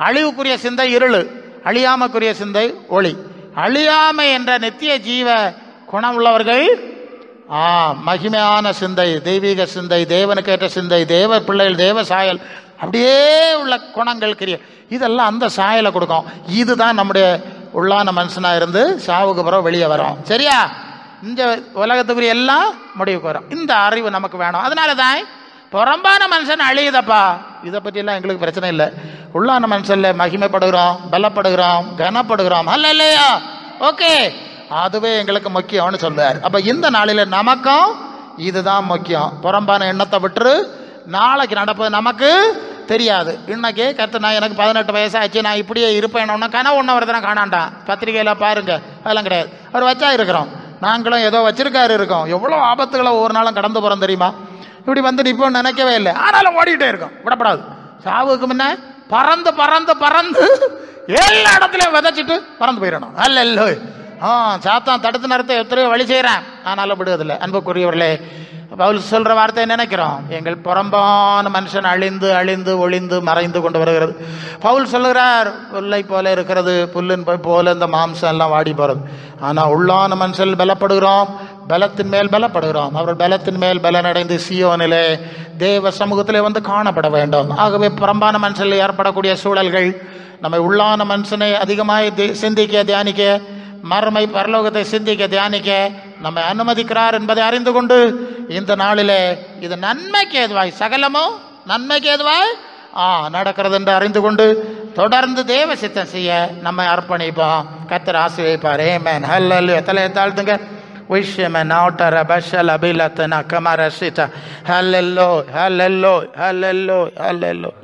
அழிவுக்குரிய சிந்தை இருள், அழியாமைக்குரிய சிந்தை ஒளி. அழியாமை என்ற நித்திய ஜீவ குணம் உள்ளவர்கள் மகிமையான சிந்தை, தெய்வீக சிந்தை, தேவனுக்கேற்ற சிந்தை, தேவ பிள்ளைகள், தேவ சாயல், அப்படியே உள்ள குணங்கள், கிரிய, இதெல்லாம் அந்த சாயலை கொடுக்கும். இதுதான் நம்முடைய உள்ளான மனுஷனாக இருந்து சாவுக்கு பிறகு வெளியே வரும். சரியா? இந்த உலகத்துக்குரிய எல்லாம் முடிவுக்கு வரும். இந்த அறிவு நமக்கு வேணும். அதனால தான் புறம்பான மனுஷன் அழியுதப்பா, இதை பற்றியெல்லாம் எங்களுக்கு பிரச்சனை இல்லை. உள்ளான மனுஷன்ல மகிமைப்படுகிறோம், பலப்படுகிறோம், கனப்படுகிறோம். அல்ல இல்லையா? ஓகே, அதுவே எங்களுக்கு முக்கியம்னு சொல்வார். அப்போ இந்த நாளில் நமக்கும் இதுதான் முக்கியம். புறம்பான எண்ணத்தை விட்டுரு. நாளைக்கு நடப்பது நமக்கு தெரியாது. இன்னைக்கு நான் எனக்கு 18 வயசாச்சு, நான் இப்படியே இருப்பேன். கனவு ஒன்று வருதுன்னா காணாண்டான், பத்திரிகையில் பாருங்க, அதெல்லாம் கிடையாது. அவர் வச்சா இருக்கிறோம், நாங்களும் ஏதோ வச்சிருக்காரு இருக்கோம். எவ்வளோ ஆபத்துகளை ஒவ்வொரு நாளும் கடந்து போகிறோம் தெரியுமா? இப்படி வந்து நிற்போம்னு நினைக்கவே இல்லை, ஆனாலும் ஓடிக்கிட்டே இருக்கோம், விடப்படாது. சாவுக்கு முன்ன பறந்து பறந்து பறந்து எல்லா இடத்துலையும் விதைச்சிட்டு பறந்து போயிடணும். அல்ல சாத்தான் தடுத்து நிறுத்த எத்தனையோ வழி செய்கிறேன், ஆனாலும் விடுவதில்லை. அன்புக்குரியவர்களே, பவுல் சொல்கிற வார்த்தையை நினைக்கிறோம். எங்கள் புறம்பான மனுஷன் அழிந்து அழிந்து ஒளிந்து மறைந்து கொண்டு வருகிறது. பவுல் சொல்லுகிறார், புல்லை போல இருக்கிறது, புல்லின் போல இந்த மாம்சம் எல்லாம் வாடி போகிறது. ஆனால் உள்ளான மனுஷன் பலப்படுகிறோம், பலத்தின் மேல் பலப்படுகிறோம். அவர் பலத்தின் மேல் பலனடைந்து சீயோனிலே தேவ சமூகத்திலே வந்து காணப்பட வேண்டும். ஆகவே புறம்பான மனுஷனில் ஏற்படக்கூடிய சூழல்கள் நம்மை உள்ளான மனுஷனை அதிகமாக சிந்திக்க தியானிக்க, மறுமை பரலோகத்தை சிந்திக்க தியானிக்க நம்மை அனுமதிக்கிறார் என்பதை அறிந்து கொண்டு இந்த நாளிலே இது நன்மைக்கு ஏதுவாய், சகலமும் நன்மைக்கு ஏதுவாய் நடக்கிறது என்று அறிந்து கொண்டு தொடர்ந்து தேவ சித்தம் செய்ய நம்மை அர்ப்பணிப்போம். கர்த்தர் ஆசீர்வதிப்பார். ஆமென். ஹல்லேலூயா. தலையை தாழ்த்துங்க. விஷயமன் நாட்டர பஷல் அபிலத்தன கமரசிட்ட. ஹல்லேலூயா, ஹல்லேலூயா, ஹல்லேலூயா, ஹல்லேலூயா.